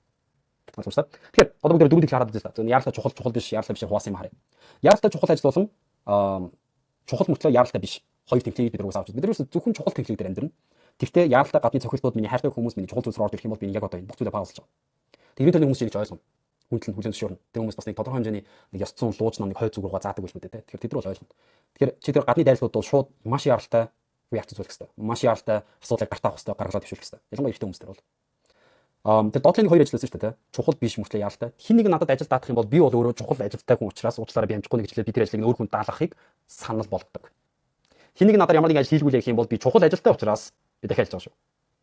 Тэгэхээр одоо бүгд дөрөвдгийг хараад үзлээ. За яалтаа чухал биш, яалтаа биш хуваасан юм харъя. Яалтаа чухал ажил болон чухал мөртлөө яалтаа биш. Хоёр тэмцээний бид нар уусааж. Бид нар зөвхөн чухал тэмцээг дээр амьдрна. Гэхдээ яалтаа гадны цохилтууд миний хайртай хүмүүс миний чухал зүйлс рүү орж ирэх юм бол би яг одоо энэ бүх зүйлээ паузлж байгаа. Тэгээд энэ хүмүүс чинь ойлгоно. Хүндлэн хүлэн зөвшөөрнө. Тэр хүмүүс бас нэг тодорхой хэмжээний нэг ёс зүйн лууж нам нэг хойд зүг руугаа заадаг биш үү те. Тэгэхээр тэд нар бол ойлгоно. Тэгэхээр чи тэр гадны дайрлууд бол шууд маш яралтай реакц үзүүлэх хэрэгтэй. Маш яралтай асуудлыг гартаах хэрэгтэй, гаргалаад төвшүүлэх хэрэгтэй. Ялангуяа ихтэй хүмүүс төр бол. Тэр доотлын хоёр ажилласан шүү дээ те. Чухал биш мөртлөө яралтай. Хин нэг надад ажил даах юм бол би бол өөрөө чухал ажилтай хүн учраас уучлаарай би амжихгүй нэг хичээлээ би тэр ажлыг өөр хүнд даалгахыг санал болгодог. Хин нэг надад ямар нэг ажил хийлгүүл гэх юм бол би чухал ажилтай учраас би дахиад хэлж байгаа шүү.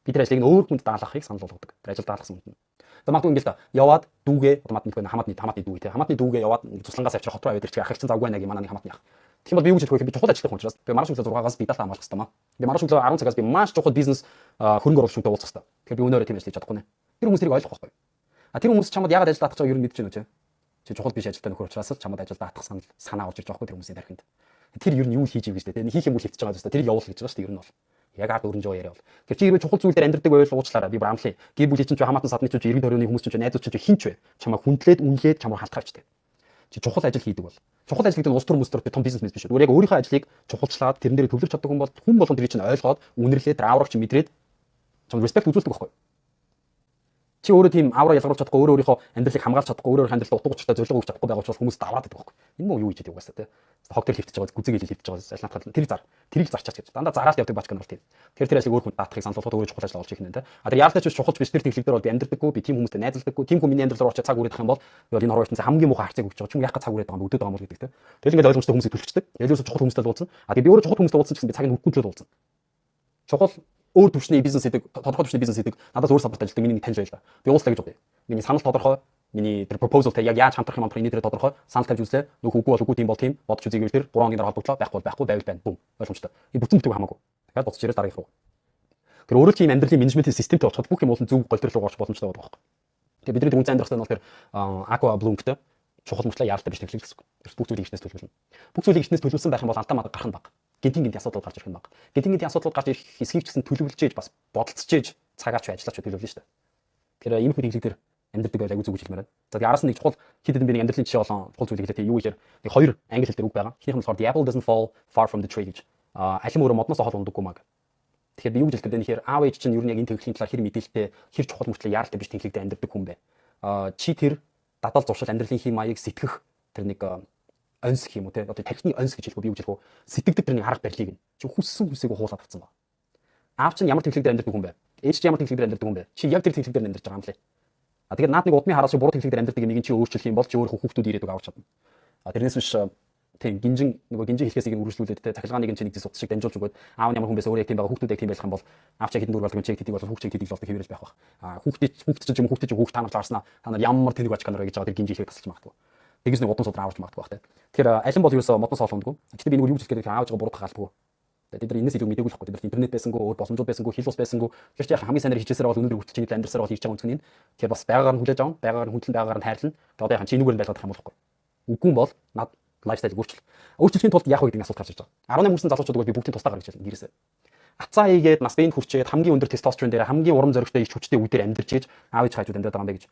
Би тэр ажлыг өөр хүнд даалгахыг санал болгодог. Тэр ажил даалгасан юм. За магадгүй ингээл та яваад дүүгээ автомат нэг хамаатны дүүгээ те. Хамаатны дүүгээ яваад туслангаас авчир хот руу аваад ирчих ахих чинь завгүй байна гэх манаа нэг хамаатны ах. Тийм бол би юу гэж хэлэх вэ? Би чухал ажилтай хүн учраас би маргааш өглөө 6-аас би даалга хамгаалах хэрэгтэй маа. Би маргааш өглөө 10 цагаас би маш чухал бизнес хөрөнгө оруулагчтай уулзах хэрэгтэй. Тэгэхээр би өнөөрөө тийм ажил хийж чадахгүй нэ. Тэр хүмүүс тэрийг ойлгох байхгүй. А тэр хүмүүс чамд яагаад ажил даатах гэж юу мэдэж байна вэ? Чи чухал биш ажилтай нөхөр учраас чамд ажил даатах санаа орж ирж байгаа байхгүй тэр хүмүүсийн тархинд. Тэр ер нь юу хийж ив гэж тэ. Хийх юм бол хэвчэж байгаа зү. Тэрийг явуул гэж байгаа шүү дээ ер нь бол. Яг ард өрнжөө яриа бол. Тэр чи хэрвээ чухал зүйл дээр амьдрдаг байвал уучлаарай. Би брамлын гэр бүлийн чинь хамаатан садны чинь иргэн тойрны хүмүүс чинь найзууд чинь хинч вэ? Чамаа хүндлээд үнлээд чамаар халтгаа ичдэг. Чи чухал ажил хийдэг бол. Чухал ажил гэдэг нь улс төр мөстөр том бизнес биш шүү. Зүгээр яг өөрийнхөө ажлыг чухалчлаад тэрэн дээр төвлөрч чаддаг хүн болгон тэрийг чинь ойлгоод үнэрлээ тэр ааврагч мэдрээд чам респект үзүүлдэг байхгүй. Чи өөрөө тийм аавра ялгаруулж чадахгүй өөрийнхөө амьдралыг хамгаалж чадахгүй өөрийнхөө амьдралд утга учиртай зорилго өгч чадахгүй байгаа учраас хүмүүс даваад байдаг байхгүй. Энэ муу юу хийж байгаа угаасаа те. Хог төр хөвтөж байгаа гүзэг хэл хөвтөж байгаа ажил натхад тэрийг зарчаач гэж. Дандаа зараал явдаг бачкан бол тийм. Тэр ажлыг өөр хүн даатахыг санал болгоод өөрөө чухал ажил олж ирэх нь те. А тэр яалтаач чухалч биш тэр техник дээр бол би амьдрдаггүй би тийм хүмүүстэй найзалдаггүй тийм хүн миний амьдрал руу очиж цаг үрэх юм бол энэ хорвоо ертөнцийн хамгийн муухай харцыг өгч байгаа. Чи яг га цаг үрээд байгаа юм өдөөд байгаа юм бол гэдэг те. Тэгэл ингээд ойлгомжтой хүмүүсийг төлөвчдөг. Ялөөс чухал хүмүүстэй л уулзсан. А би өөрөө чухал хүмүүстэй уулзсан гэсэн би цагийг нүггүй л уулзсан. Чухал өөр төвчний бизнес хийдэг, тодорхой төвчний бизнес хийдэг. Надаас өөр салбарт ажилладаг миний таньж байлаа. Би ууслаа гэж бодъё. Миний санал тодорхой, миний тэр proposal тэ яг яаж хамтрах юм энэ дээр тодорхой санал тавьж үзлээ. Нөх үгүй бол үгүй тийм бол тийм. Бодож үзье гэвэл тэр 3 хоногийн дараа холбогдлоо байхгүй байвал байна. Бүм. Ойлгомжтой. Энэ бүтэн бүтээг хамаагүй. Дахиад боцож ирэл дараагийнх руу. Тэр өөрөө тийм амьдралын менежментийн системтэй очиход бүх юм бол зөв голдрол руу орч боломжтой байдаг байхгүй. Тэгээ бидний дүнцэн амьдрахтай нь бол тэр Aqua Bloom-тэй чухал мөртлөө яалтаа биш тэглэл гэсэн. Бүх зүйлийг ихнээс төлөвлөнө. Бүх зүйлийг ихнээс төлөвлөсөн байх юм бол алдаа мад гарах нь баг. Гинтийн асуудал гарч ирэх юм баг. Гинтийн асуудал гарч ирэх эсхийг ч гэсэн төлөвлөж ээж бас бодолцож ээж цагаач ажиллаач төлөвлөж штэ. Тэгэхээр ийм хүн хэлэг дээр амьдрдаг байл аягүй зүг хэлмээр байна. За араас нь нэг чухал хэд хэдэн биений амьдралын жишээ болон чухал зүйл хэлээ. Юу гэхээр нэг хоёр англи хэл дээр үг байгаа. Эхнийх нь болохоор the apple doesn't fall far from the tree гэж. Алим өөрөө модноос хол ундаггүй маг. Тэгэхээр би юу гэж хэлэх гээд нэхэр аав ээж чинь ер нь яг энэ тэнхлийн талаар хэр мэдээлэлтэй хэр чухал мөртлөө яаралтай биш тэнхлэгдээ амьдрдаг хүн бэ. Чи тэр дадал зуршил амьдралын хэм маяг сэтгэх тэр нэг онс гэх юм уу те одоо тархины онс гэж хэлэх би юу гэж хэлэх вэ сэтгэдэг тэр нэг арга барилыг чи хүссэн хүсээг хуулаад авсан ба аав чинь ямар тэнхлэг дээр амьдрдаг хүн бэ ээж чинь ямар тэнхлэг дээр амьдрдаг хүн бэ чи яг тэр тэнхлэг дээр амьдарч байгаа юм лээ тэгээд наад нэг удмын хараас чи буруу тэнхлэг дээр амьдардаг юм чи өөрчлөх юм бол чи өөрөө хүүхдүүд ирээдүг авч чадна тэрнээс биш тийм гинжин хэлхээсийг нь үргэлжлүүлээд те цахилгааныг нь чи нэг зэс утсыг дамжуулж өгөөд аав нь ямар хүн байсан өөрөө яг тийм байгаа хүүхдүүд яг тийм байх юм бол аав чи хэдэн дүүр болдог чи хэдийг бол хүүхд чи хэдийг болдог хэвээрэл байх бах хүүхд чи хүүхд та нар таарснаа та нар ямар тэнэг бачканаар гэж байгаа тэр гинжин хэлхийг тасалж магадгүй тэгээс нэг удам судраа авч магадгүй бах те тэгэхээр алин бол ерөөсө модноос хоолондгүй гэхдээ би нэг юу хэлэх гээд аавж байгаа буруудах галбгүй тэд нар энэс илүү мэдээгүй л байхгүй тэд нар интернет байсангүй өөр боломжууд байсангүй хэл ус байсангүй тэгэхээр чи яг хамгийн сайнаар хичээсээр бол өнөөдөр хүртэл чиний амьдрсаар бол хийж байгаа үнцгэн энэ тэгэхээр бас байгаагаар нь хүлээж авах байгаагаар нь хүндлэн байгаагаар нь хайрлна тэгээд одоо яхан чи энүүгээр нь байлгах юм болохгүй үгүй бол над лайфстайл өөрчлөхийн тулд яах вэ гэдэг асуулт гарч ирж байгаа 18 хүрсэн залуучууд бол би бүгдийн тусдаа гаргаж ирсэн гэрээсээ ацаа хийгээд нас биенд хүрчээд хамгийн өндөр тестостерон дээр хамгийн урам зоригтой их хүчтэй үе дээр амьдарч ийж аав ээж хаажууд амьдардаг юм бэ гэж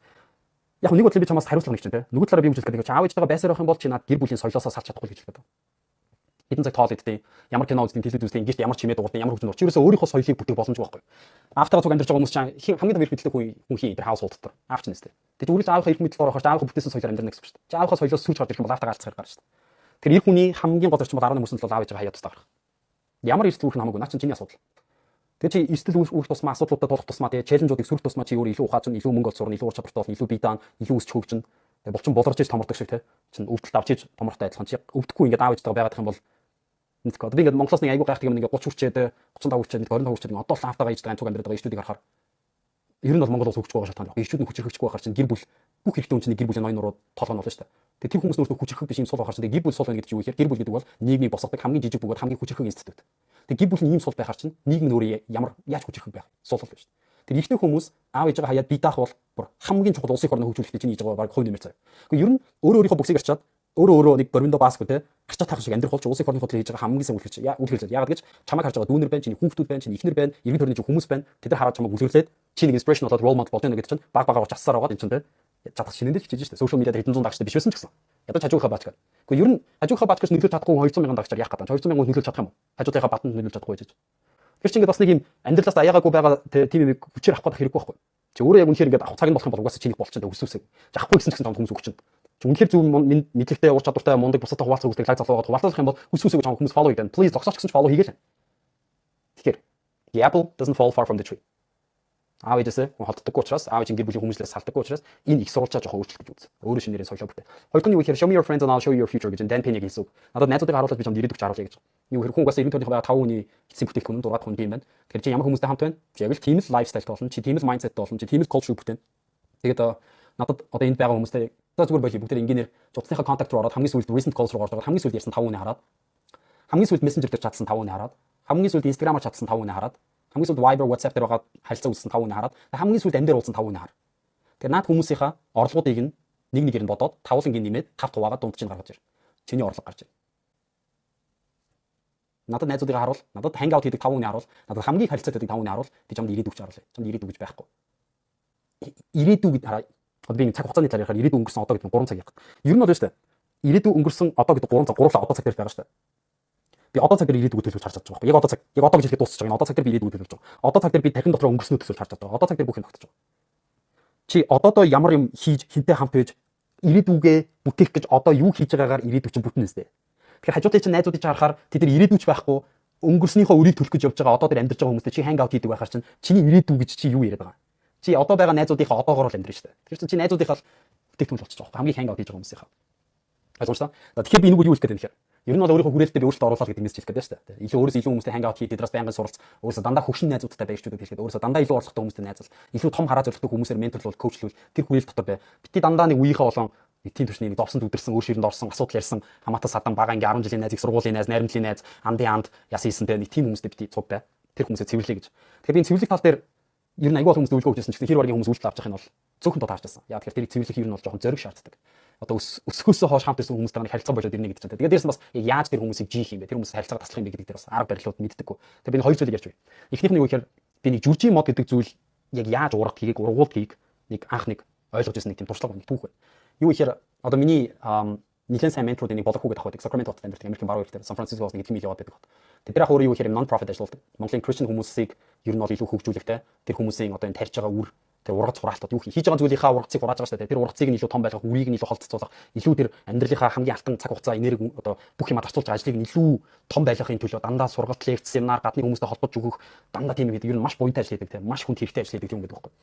яг нэг бодлоо би чамаас хариуцлага нэгч тэ нөгөө талаараа би үжилэх гэдэг чинь аав ээжтэйгээ байсаар байх юм бол чи над гэр бүлийн соёлоосоо салж чадахгүй гэж хэлдэг хэдэн цаг тоол идтээ ямар кино үзтیں телевиз үзтیں ингэж ямар чимээ дуурдیں ямар хөгжим дурч ерөөсөө өөрийнхөө соёлыг бүтээх боломжгүй байхгүй аавтайгаа цуг амьдарч байгаа хүмүүс чинь хамгийн том эрх мэдэлтэй хүн хин тэр хаус уултдаг аав чинь нэстэй Тэг чи үргэлж аавынхаа эрх мэдэл доорохоор аавынхаа бүтээсэн соёлоор амьдрна гэсэн үг шүү дээ. Чи аавынхаа соёлоос сүйж гарч ирэх юм бол аавтайгаа алцахаар гарч шүү дээ. Тэр эр хүний хамгийн гол зарчим бол 11 мөрсөн бол аав ээжээ хаяад тусдаа гарах. Ямар эрс зүрх намаагүй наа чинь чиний асуудал. Тэгээ чи эрсдэл үүрэх тусмаа асуудлуудад тулах тусмаа тэгээ челленжуудыг сүрэх тусмаа чи өөрөө илүү ухаачна, илүү мөнгө олцорно, илүү ур чадвартай болно, илүү бие даан, илүү өсч хөгжин. Тэгээ булчин болорж иж томордог шиг те. Чин өвдөлт авчиж томортой адилхан чи өвдөхгүй ингээд аав ээжтэйгээ байгаад их юм бол нэгтгэв. Би ингээд Монголоос нэг айгүй гайхдаг юм ингээд 30 хүрчээд 35 хүрчээд 25 хүрчээд одоо л аавтайгаа иждэг ганцуг амьдраад байгаа ичүүдийг харахаар ер нь бол Монгол улс хөгжих байгаа шалтгаан байна. Ичүүд нь хүчрхэгчгүй байхаар чинь гэр бүл бүх хэрэгтэй үнцний гэр бүлийн ноён нуруу толгой нь болно шүү дээ. Тэгээ тэр хүмүүс нөөсөө хүчрхэг биш юм сул байхаар чинь гэр бүл сул байна гэдэг чинь юу гэхээр гэр бүл гэдэг бол нийгмийг босгодог хамгийн жижиг бөгөөд хамгийн хүчрхэг институт. Тэгээ гэр бүл нь ийм сул байхаар чинь нийгэм нь өөрөө ямар яаж хүчрхэг байх сул болно шүү дээ. Тэр ихтэй хүмүүс аав ээжээ хаяад бие даах бол бүр хамгийн чухал улсын орны хөгжүүлэлтийг чинь хийж байгаа баг хувь нэмэр цаа. Гэхдээ ер нь өөрийнхөө бүксийг арчаад өөрөө нэг борвиндо баасгүй те арчаад таах шиг амьдрах болж улсын орны хөдөл хийж байгаа хамгийн сайн үлгэрч үлгэрч яагаад гэж чамайг харж байгаа дүүнер байна, чиний хүүхдүүд байна, чиний эхнэр байна, иргэн төрний чинь хүмүүс байна. Тэд нар хараад чамайг үлгэрлээд чи нэг inspiration болоод role model болж байна гэдэг чинь баг багаар уучаасаар байгаа энэ чинь те чадах шинэндэл хичээж штэ. Social media дээр хэдэн зуун дагчтай биш байсан ч гэсэн. Ядаж хажуухаа баач гэдэг. Гэхдээ ер нь хажуухаа баач гэж нөлөөлж чадахгүй 200 мянган дагчаар яах гэдэг. 200 мянган нөлөөлж чадах юм уу? Хажуудынхаа батанд нөлөөлж чадахгүй гэж. Тэр чинь ингээд бас нэг юм амьдралаас аяагаагүй байгаа тийм юм хүчээр авах хэрэгтэй байхгүй. Чи өөрөө яг үнэхээр ингээд авах цаг нь болох юм бол угаасаа чиний болчихно өсвөсөг. Чи авахгүй гэсэн чинь хүмүүс өгч чинь. Чи үнэхээр зөв мэдлэгтэй ур чадвартай мундаг бусадтай хуваалцах үздэг лайк залуугаад хуваалцах юм бол өсвөсөг гэж хүмүүс follow хийгэн. Please зогсооч гэсэн чи follow хийгээл. Тэгэхээр the apple doesn't fall far from the tree. Аав ээжээсээ холддоггүй учраас аав ээжийн гэр бүлийн хүмүүслээс салдаггүй учраас энэ их сурвалжаа жоохон өөрчлөлт гэж үз. Өөрөө шинээрээ соёлоо бүртээ. Хоёрдугаар нь юу гэхээр show me your friends and I'll show you your future гэж Dan Pena хэлсэн үг. Надад найзуудыг харуулаад би чамд ирээдүг харуулъя гэж. Юу гэхээр хүн угаасаа 90 төрний байгаа 5 хүний эцсийн бүтээгдэхүүн 6 хүн юм байна. Тэгэхээр чи ямар хүмүүстэй хамт байна? Чи яг л тийм л lifestyle болно. Чи тийм л mindset болно. Чи тийм л culture бүтээн. Тэгээд надад одоо энд байгаа хүмүүстэй зүгээр байли бүгд ингээнээр утасныхаа контакт руу ороод хамгийн сүүлд recent calls руу ороод хамгийн сүүлд ярьсан 5 хүний хараад хамгийн сүүлд messenger дээр чатсан 5 хүний хараад хамгийн сүүлд Instagram-аар чатсан 5 хүний хараад хамгийн сүүлд Viber, WhatsApp дээр байгаа харилцаа үүссэн 5 хүний хараад хамгийн сүүлд амьдэр уулзсан 5 хүний хар. Тэгэхээр наад хүмүүсийнхаа орлогуудыг нэг нэгээр нь бодоод тавлангийн нэмээд 5 хуваагаад дунд чинь гаргаж ир. Чиний орлого гарч ир. Надад найзуудыг харуул, надад hangout хийдэг 5 хүний харуул, надад хамгийн харилцаатай 5 хүний харуул. Би чамд ирээдүг харуулъя. Чамд ирээдүг гэж байхгүй. Ирээдүг гэж хараа. Одоо би цаг хугацааны талаар ярихаар ирээдүг өнгөрсөн одоо гэдэг 3 цаг явах. Ер нь бол шүү дээ. Ирээдүг өнгөрсөн одоо гэдэг 3 цаг, 3 одоо цаг дээр байгаа шүү дээ. Би одоо цаг дээр ирээдүг төлөвлөж харж чадж байгаа байхгүй. Яг одоо гэж хэлэхэд дуусчих жоо. Одоо цаг дээр би ирээдүг төлөвлөж байгаа. Одоо цаг дээр би тархин дотор өнгөрснөө төсөөлж харж чадж байгаа. Одоо цаг дээр бүх юм тогтож байгаа. Чи одоодоо ямар юм хийж хинтээ хамт байж ирээдүгээ бүтээх гэж одоо юу хийж байгаагаар ирээдүг чинь бүтнэ үстэй. Тэгэхээр хажуудын чинь найзуудыг харахаар тэд нар ирээдүгч байхгүй өнгөрснийхөө өрийг төлөх гэж явж байгаа одоо тэр амьдарч байгаа хүмүүстэй чи hangout хийдэг байхаар чинь чиний ирээдүг гэж чи юу яриад байгаа. Чи одоо байгаа найзуудынхаа одоогоор л амьдрын шүү дээ. Тэгэхээр чи найзуудынхаа бүтээгдэхүүн болчих жоох. Хамгийн hangout хийж байгаа хүмүүсийнхаа. Ойлгомжтой. Тэгэхээр би нүгүүд юу хэлэх гээд байна гэхээр ер нь бол өөрийнхөө хүрээлтэд би өөртөө оруулаад гэдэг мессеж хэлэх гээд байна шүү дээ. Илүү өөрөөс илүү хүмүүстэй hangout хийж тэдраас байнгын суралц, өөрөөсөө дандаа хөгшин найзуудтай байж чүдэг хэлэхэд өөрөөсөө дандаа илүү орлоготой хүмүүстэй найзал, илүү том хараа зоригтой хүмүүсээр менторлуул, коучлуул тэр хүрээлт дотор бай. Бити дандаа нэг үеийнхээ болон тийм төвчний нэг довсонд үдэрсэн, өөр ширэнд орсон, асуудал ярьсан, хамаатан садан бага ингээ 10 жилийн найз, их сургуулийн найз, найрамдлын найз, андын анд яс хийсэнтэй нэг тийм хүмүүстэй бити цуг бай. Тэр хүмүүсээ цэвэрлэе гэж. Тэгэхээр би цэвэрлэх тал дээр ер нь аягүй хүмүүс зөвлөгөө өгсөн ч гэсэн хэр баргийн хүмүүс үйлдэл авч явах нь бол зөвхөн тоо таарчсан. Яа тэгэхээр тэрийг цэвэрлэх ер нь бол жоохон зориг шаарддаг. Одоо өсгөөсөө хойш хамт ирсэн хүмүүстэй харилцаа болоод ирнэ гэдэг чинь. Тэгээд дээрээс бас яаж тэр хүмүүсийг жиих юм бэ? Тэр хүмүүс харилцаа таслах юм бэ гэдэг дээр бас арга барилууд мэддэггүй. Тэгээд би хоёр зүйлийг ярьж байна. Эхнийх нь юу гэхээр би нэг жүржийн мод гэдэг зүйл яг яаж ургах хийгийг, ургуулт хийгийг нэг анх нэг ойлгож ирсэн нэг тийм туршлага нэг түүх байна. Юу гэхээр одоо миний нэгэн сайн менторуудын нэг болохгүй гэдэг ахдаг Sacramento хотод амьдардаг Америкийн баруун эрхтэр Сан Францискоос нэг хэдэн миль яваад байдаг хот. Тэд нар өөрөө юу гэхээр non-profit ажилладаг. Монголын Christian хүмүүсийг ер нь бол илүү хөгжүүлэхтэй тэр хүмүүсийн одоо энэ тарьж байгаа үр тэр ургац хураалтууд юу хийж байгаа зүйлийнхаа ургацыг хурааж байгаа шүү дээ. Тэр ургацыг нь илүү том байлгах, үрийг нь илүү холцоцуулах, илүү тэр амьдралынхаа хамгийн алтан цаг хугацаа энерги одоо бүх юм зарцуулж байгаа ажлыг нь илүү том байлгахын төлөө дандаа сургалт, лекц, семинар, гадны хүмүүстэй холбож өгөх дандаа тийм юм гэдэг. Ер нь маш буянтай ажил хийдэг, тийм маш хүнд хэрэгтэй ажил хийдэг юм гэдэг байхгүй.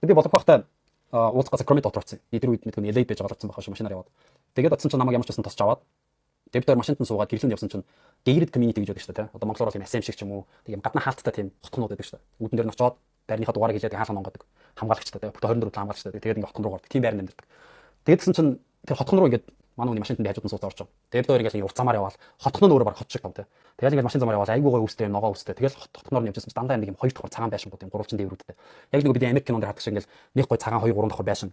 Би болох байхдаа уулзгаа Sacramento дотор очсон. Эдгээр үед мэдгүй LA байж байгаа болсон машинаар яваад. Тэгээд очсон чинь намайг ямар ч байсан тосч аваад тэгээд бид машинт нь суугаад гэрлэнд явсан чинь gated community гэж байдаг шүү дээ. Одоо монголоор бол юм SM шиг ч юм уу. Тэгээд гадна хаалттай тийм хотгонууд байдаг шүү дээ. Үүдэн дээр нь очоод байрныхаа дугаарыг хэлээд хаалга онгодог. Хамгаалагчтай тийм. Бүгд 24 хамгаалагчтай. Тэгээд ингээд хотгон руу гардаг. Тийм байранд амьдардаг. Тэгээдсэн чинь тэр хотгон руу ингээд манай хүний машинт нь хажууд нь сууж орж байгаа. Тэгээд бид хоёр ингээд урт замаар яваал. Хотгон нь өөрөө баг хот шиг том тийм. Тэгээд ингээд машин замаар яваал айгуу гой үстэй, ногоо үстэй. Тэгээд хотгоноор нь явжсэн чинь дандаа нэг юм хоёр давхар цагаан байшин гот юм гурвалжин дээврүүдтэй. Яг нэг бидний Америк кинонд хардаг шиг ингээд нэг гой цагаан 2 3 давхар байшин.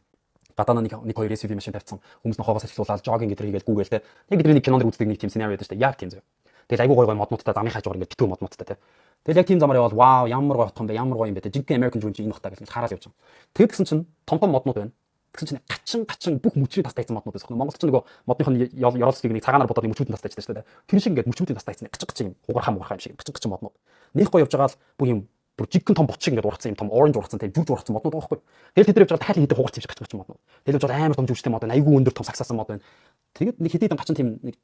Гадаа нэг 2 SUV машин тавьсан. Хүмүүс нохоогоос ажиллуулаад жогинг гэдэр хийгээл гүүгээл те. Яг бидний кинонд үздэг нэг тийм сценарио байдаг шүү дээ. Яг тийм зөв. Тэгэл айгуу гой моднуудтай замын хажуугаар ингээд битүү моднуудтай те. Тэгэл яг тийм замаар яваад вау ямар гой хотхон бэ? Ямар гой юм бэ те. Жигтэй American Dream чи энэ хотаа гэж хараад явж байгаа. Тэгэд гисэн чинь том моднууд байна. Тэгсэн чинь гачин бүх мөчрийн тас тайцсан моднууд байсан. Монголч нөгөө модных нь ёроолцыг нэг цагаанаар бодоод мөчрүүдийн тас тайцдаг шүү дээ. Тэр шиг ингээд мөчрүүдийн тас тайцсан гачин юм. Хугархаа муурхаа юм шиг гачин моднууд. Нэг гой явж байгаа л бүх юм бүр жиггэн том ботчиг ингээд ургацсан юм том оранж ургацсан тийм зүрж ургацсан моднууд байгаа байхгүй. Тэгэл тэд нар явж байгаа дахиад хийдэг хугарч явж байгаа моднууд. Тэгэл явж байгаа амар том жүжигтэй мод байна. Айгүй өндөр том сагсаасан мод байна. Тэгээд нэг хэдийдэн гачин тийм нэг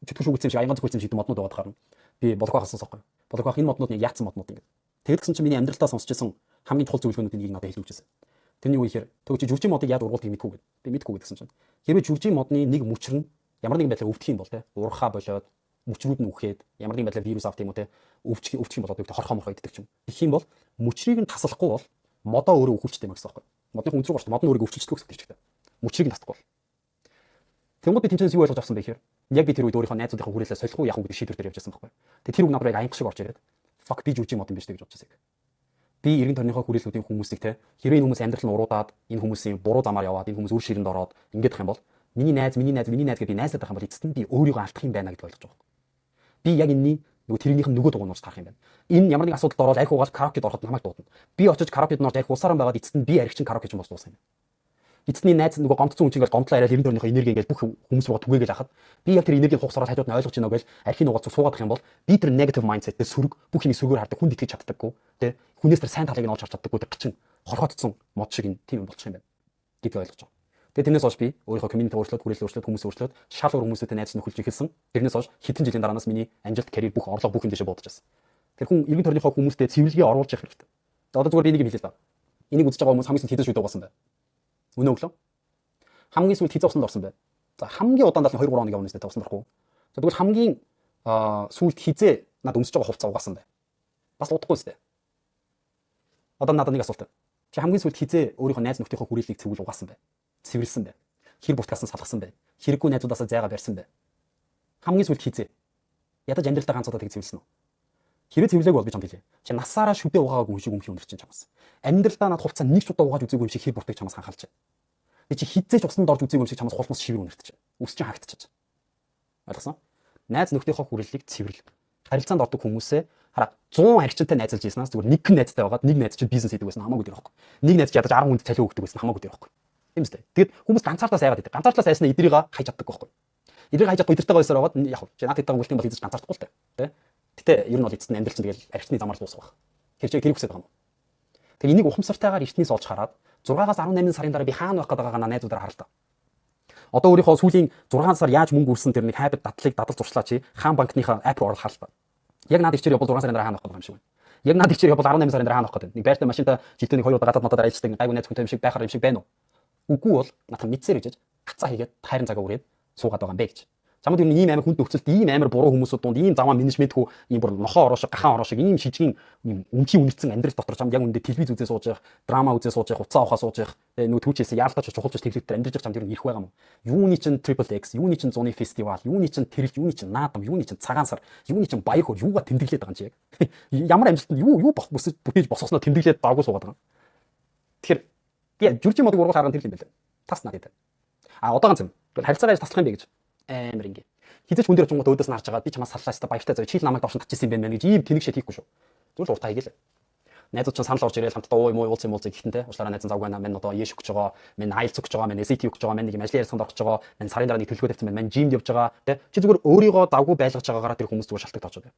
чөтгөр шүүгцсэн шиг аянган зөвхөн шиг моднууд байгаа гарна. Би болох байхсан байхгүй. Болох байх энэ моднууд яг яатсан моднууд ингээд. Тэгээд гэсэн чинь миний амьдралтаа сонсчихсан хамгийн чухал зөвлөгөөнүүд энийг надад хэлж өгчээсэн. Тэрний юу ихээр төгч жүжигчийн модыг яаж ургуулдаг мэдгүй гэдэг. Би мэдгүй гэсэн чинь. Хэрвээ жүжигчийн модны нэг мөчр нь ямар нэгэн байдлаар өвдөх юм бол те урхаа болоод мөчрүүд нь үхээд ямар нэгэн байдлаар вирус авт юм уу те өвчих юм болоод хорхоо морхоо иддэг юм. Тэгэх юм бол мөчрийг нь таслахгүй бол модоо өөрөө өвүүлчтэй юм гэсэн байхгүй. Модны үнцрүү гооч мод нь өөрийгөө өвчлөцдөг гэсэн чинь. Мөчрийг нь таслахгүй. Тэнгууд би тэнцэнс юу ойлгож авсан бэ гэхээр яг би тэр үед өөрийнхөө найзуудынхаа хүрээлээ солих уу яах уу гэдэг шийдвэр дээр явж байсан байхгүй. Тэгээ тэр үг надад яг аянх шиг орж ирээд fuck би жүжигчийн мод юм биш гэж бодож байсан. Би 90 тонныхоо хүрээлүүдийн хүмүүсийг те хэрвээ энэ хүмүүс амьдрал нь уруудаад энэ хүмүүсийн буруу замаар яваад энэ хүмүүс үр ширэнд ороод ингэдэх юм бол миний найз гэдэг би найзлаад байх юм бол эцэст нь би өөрийгөө алдах юм байна гэж ойлгож байгаа. Би яг энэний нөгөө тэрнийх нь нөгөө дугуйн орж тарах юм байна. Энэ ямар нэг асуудалд ороод айх уугаад караокед ороход намайг дуудана. Би очиж караокед норж айх усаараа байгаад эцэст нь би аригчин караокеч юм болж дуусна юм. Эцний найз нөгөө гомдсон хүн чинь ингээл гомдлоо яриад 90 тонныхоо энерги ингээл бүх хүмүүс руугаа түгээгээл хахад би яг тэр энергийг хугасраад хажууд нь ойлгож байна гэж архийг нугаад суугаад юм бол би тэр negative mindset-тэй сөрөг бүх юмыг сөргөөр хардаг хүнд итгэж чаддаггүй тэ хүнээс тэр сайн талыг нь олж харж чаддаггүй тэр гачин хорхоцсон мод шиг энэ тийм юм болчих юм байна гэдгийг ойлгож байгаа. Тэгээ тэрнээс хойш би өөрийнхөө community өөрчлөлт хүрээлэл өөрчлөлт хүмүүс өөрчлөлт шал уур хүмүүстэй найз нөхөлж эхэлсэн. Тэрнээс хойш хэдэн жилийн дараанаас миний амжилт карьер бүх орлого бүх юм дэше буудаж байсан. Тэр хүн 90 төрнийхөө хүмүүстэй цэвэрлэгээ оруулж явах хэрэгтэй. Одоо зүгээр би энийг хэлээ л да. Энийг үзэж байгаа хүмүүс хамгийн сүүлд хэдэн шүд угаасан бай. Үнэ өглөө. Хамгийн сүүлд хизээ усанд орсон бай. За хамгийн удаан дал нь 2 3 хоног явна нэстэ усанд орохгүй. За тэгвэл хамгийн сүүлд хизээ над өмсөж байгаа хувцас угаасан бай. Бас удахгүй нэстэ. Одоо надад нэг асуулт. Чи хамгийн сүүлд хизээ өөрийнхөө найз нөхдийнхөө хүрээллийг цэвүүл угаасан бай. Цэвэрлсэн бай. Хэр бутгасан салгасан бай. Хэрэггүй найзуудаасаа зайгаа барьсан бай. Хамгийн сүүлд хизээ. Ядаж амьдралтаа ганц удаа тийг цэвэрлсэн үү? Хэрэг цэвэрлээг бол би чамд хэлье. Чи насаараа шүдэ угаагүй шиг өмхий өнөрч чамаас. Амьдралдаа над хувцас нэг ч удаа угааж үзээгүй юм шиг хэр буртыг чамаас ханхалж байна. Би чи хизээч усанд орж үзээгүй юм шиг чамаас хулмас шивэр өнөртөж. Үс чинь хаагтчихаж. Ойлгосон? Найз нөхдийнхөө хүрээллийг цэвэрлэг. Харилцаанд ордог хүмүүсээ хараа 100 аригчтай найзалж ийснаас зүгээр нэг найзтай байгаад нэг найз чинь бизнес хийдэг байсан хамаагүй дээ байхгүй. Нэг найз ч ядаж 10 хүнд цалин өгдөг байсан хамаагүй дээ байхгүй. Тийм үстэй. Тэгэд хүмүүс ганцаардаа сайгаад идэг. Ганцаардаа сайснаа эдрийг хайж чаддаг байхгүй. Эдрийг хайж чадахгүй эдэртэйгээ ойсоор байгаад яг чи наад хэдтэйгээ үлдэх юм бол эзэж ганцаардахгүй л тэ. Гэтэ ер нь бол эцэст нь амьдрал чинь тэгэл аригчны замаар л дуусах. Тэр чинь хэрэг хүсэж байгаа юм. Тэр энийг ухамсартайгаар эртнээс олж хараад 6-аас 18 сарын дараа би хаана байх гэдэг байгаа найзуудаар харалтаа. Одоо өөрийнхөө сүүлийн 6 сар яаж мөнгө үрсэн тэр нэг хайбат дадлыг дадал зуршлаа чи хаан банкныхаа апп руу орох харалтаа. Яг наад ичээр явбал 6 сарын дараа хаана байх гэдэг юм шиг байна. Яг наад ичээр явбал 18 сарын дараа хаана байх гэдэг. Нэг байртай машинтай жилдээ нэг 2 удаа гадаад модоор айлчдаг гайгүй найз хүнтэй юм шиг байхаар юм шиг байна уу? Үгүй бол надад мэдсээр гэж хацаа хийгээд хайрын цагаа үрээд суугаад байгаа юм бэ гэж. Чамд юм ийм амар хүнд нөхцөлд ийм амар буруу хүмүүсүүд дунд ийм заваа менежментгүй ийм бүр нохоо ороо шиг гахаан ороо шиг ийм шижгийн ийм өмчий үнэрсэн амьдрал дотор чамд яг үндэ телевиз үзээ сууж явах, драма үзээ сууж явах, уцаа ухаа сууж явах, нүү түүчээсээ яалтаач чухалж телевизээр амьдарч чамд ер нь ирэх байгаа юм. Юуны чин triple X, юуны чин зуны фестивал, юуны чин тэрэл, юуны чин наадам, юуны чин цагаан сар, юуны чин баяр хөр юугаа тэмдэглээд байгаа юм чи яг. Ямар амжилтанд юу бүтээж босгосноо тэмдэглээд даагүй суугаад байгаа. Тэгэхээр би жүжигчийн модог ургуул харган тэр юм байна. Тас надад. Одоо ганц юм. Харилцаагаа таслах юм бэ гэж амар ингэ. Хизээч хүн дээр очингууд өөдөөс нь харж байгаа би чамаас саллаа хэвээр баяртай зав. Чийл намайг доошн татчихсан юм байна гэж ийм тэнэг шат хийхгүй шүү. Зүгээр л уртаа хийгээл. Найзууд ч санал орж ирээл хамтдаа уу юм уулз гэхдээ те уучлаарай найзан завгүй байна. Мен одоо ЕШ өгч байгаа. Мен айлц өгч байгаа. Мен SAT өгч байгаа. Мен нэг юм ажлын ярилцлаганд орж байгаа. Мен сарын дараа нэг төлөвлөгөө тавьсан байна. Мен жимд явж байгаа. Те чи зүгээр өөрийгөө давгүй байлгаж байгаагаараа тэр хүмүүс зүгээр шалтгаан тоочоо.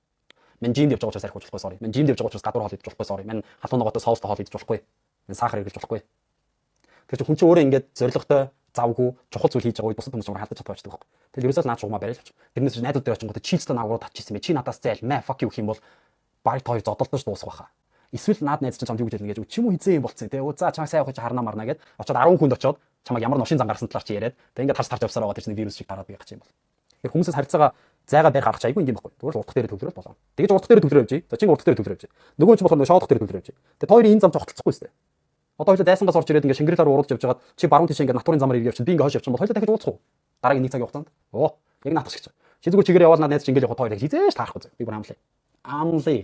Мен жимд явж байгаа учраас арих болохгүй sorry. Мен жимд явж байгаа учраас гадуур хоол идэж болохгүй sorry. Мен халуун ногоотой соустой хоол идэж болохгүй. Мен сахар хэрэглэж болохгүй. Тэр чинь хүн чинь өөрөө ингээд зоригтой завгүй чухал зүйл хийж байгаа үед бусад хүмүүс чамаар халтаж чадварчдаг байхгүй. Тэгэл ерөөсөө наад чугмаа барьж авч. Тэрнээс найдууд дээр очингууд чийлстэ наагруу татчихсан мэ. Чи надаас зайл мэ fuck you гэх юм бол баг хоёр зодолдож дуусах байхаа. Эсвэл наад найз чинь чамд юу гэж хэлнэ гэж чи юм уу хизээ юм болцсон те. За чамаа сайн явах чи харнаа марнаа гэд очоод 10 хүнд очоод чамаа ямар новшин зан гарсан талаар чи яриад тэг ингээд тарж авсаар байгаа тэр чинь вирус шиг тараад байгаа юм бол. Тэгэхээр хүмүүсээс харьцаага зайгаа барих аргач айгүй юм байхгүй. Зүгээр л уртх дээр төвлөрөл болоо. Тэгэж уртх дээр төвлөрөө явж. За чи уртх дээр төвлөрөө явж. Нөгөө ч болохоор шоодох дээр төвлөрөө явж. Тэг хоёрын энэ зам цогцолцохгүй сте. Одоо хоёул дайсангаас орж ирээд ингээ Шингэрэлээр уруудж явж байгаад чи баруун тийш ингээ натурын замаар ирж явчихсан. Би ингээ хойш явчихсан бол хоёул дахиж ууцах уу? Дараагийн нэг цагийн хугацаанд. Оо, яг наатах шиг. Чи зүгээр чигээр яваал надад найз чи ингээ явахад хоёул хизээш таарахгүй. Би бүр амлаа. Амлаа.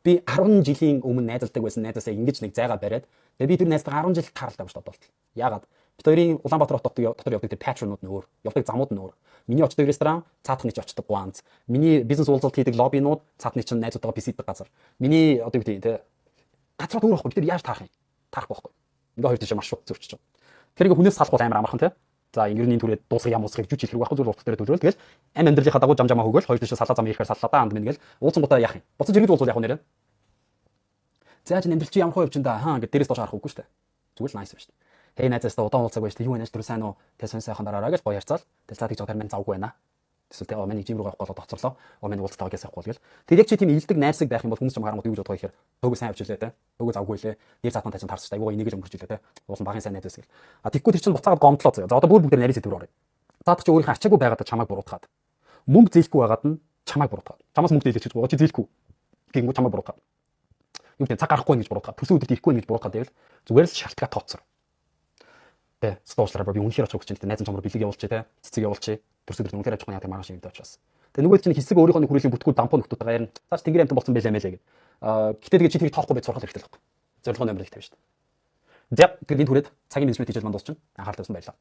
Би 10 жилийн өмнө найзалдаг байсан найзаасаа ингэж нэг зайгаа бариад тэгээ би тэр найзтайгаа 10 жил тааралтай шүү дээ. Яагаад? Бид хоёрын Улаанбаатар хотод дотор явдаг тэр патронууд нь өөр, явдаг замууд нь өөр. Миний очдог ресторан, цаатхны ч очдог гуанз. Миний бизнес уулзалт хийдэг лоббинууд, цаатхны чинь найзуудтайгаа бисэддэг газар. Миний одоо юу гэдэг те газрууд өөр байхгүй. Бид тэр яаж таарах юм? Таарахгүй байхгүй. Ингээ хоёр тийш маршрут зөрчиж байгаа. Тэгэхээр ингээ хүнээс салах бол амар амархан те. За ер нь энэ түрээ дуусах юм уусахыг жүжиг хэрэг байхгүй зүйл урт дээр төлөөл. Тэгэл амь амьдралынхаа дагуу жам жамаа хөгөөл хоёр тийш салаа зам ирэхээр саллаа даа анд минь гэл уулзсан гутаа яах юм. Буцаж ирээд уулзвал яг нэрэ. За чи амьдрал чи ямар хувь явчихсан да хаа ингээд дээрээс доош харах үгүй шүү дээ. Зүгээр л nice байна шүү дээ. Хей найзаастаа удаан уулзаагүй шүү дээ. Юу байна ч түр сайн уу? Тэ сонь сайхан дараараа гэж гоё ярьцаал. Тэгэл цаа тэгж байгаа тармын завгүй байна. Эсвэл тэгээ миний жим рүү авах болоод оцорлоо. Миний уулзтаа гэж авахгүй гэл. Тэр яг чи тийм илдэг найрсаг байх юм бол хүмүүс ч харангуут юу гэж бодох гэхээр төгөө сайн авч илээ те. Төгөө завгүй лээ. Дээр цаатан тайсан тарсч айгуу энийг л өнгөрч илээ те. Уулын багын сайн найз гэл. А тэггүй тэр чинь буцаагаад гомдлоо заяа. За одоо бүгд нарийн сэдвэр оръё. Цаадах чи өөрийнхөө ачаагүй байгаад чамайг буруутгаад. Мөнгө зээлэхгүй байгаад нь чамайг буруутгаад. Чамаас мөнгө зээлж гэж байгаа чи зээлэхгүй. Гингүү чамайг буруутгаад. Юу гэдэг цаг гарахгүй гэж буруутгаад. Төсөө өдөрт ирэхгүй гэж буруутгаад байвал зүгээр л шалтгаан тооцор. Тэ стоочлаараа би үнэхээр очих гэж найз чамруу бэлэг явуулчих те. Цэцэг явуулчих. Төрсөдөр үнэхээр ажих яадаг маргааш юм даа учраас. Тэгээ нөгөө чинь хэсэг өөрийнхөө хүрээлийн бүтгүүл дампуу нөхдүүдтэйгээ ярина. Цааш тэнгэр амтан болсон байлаа мэлээ гэдэг. Гэтээ тэгээ чи тэрийг тоохгүй байж сургал хэрэгтэй л байхгүй. Зорилгоо нэмэр их тавь шүү дээ. За тэгээд энэ түрээд цагийн менежмент хийж манд дуусчихна. Анхаарал тавьсан баярлалаа.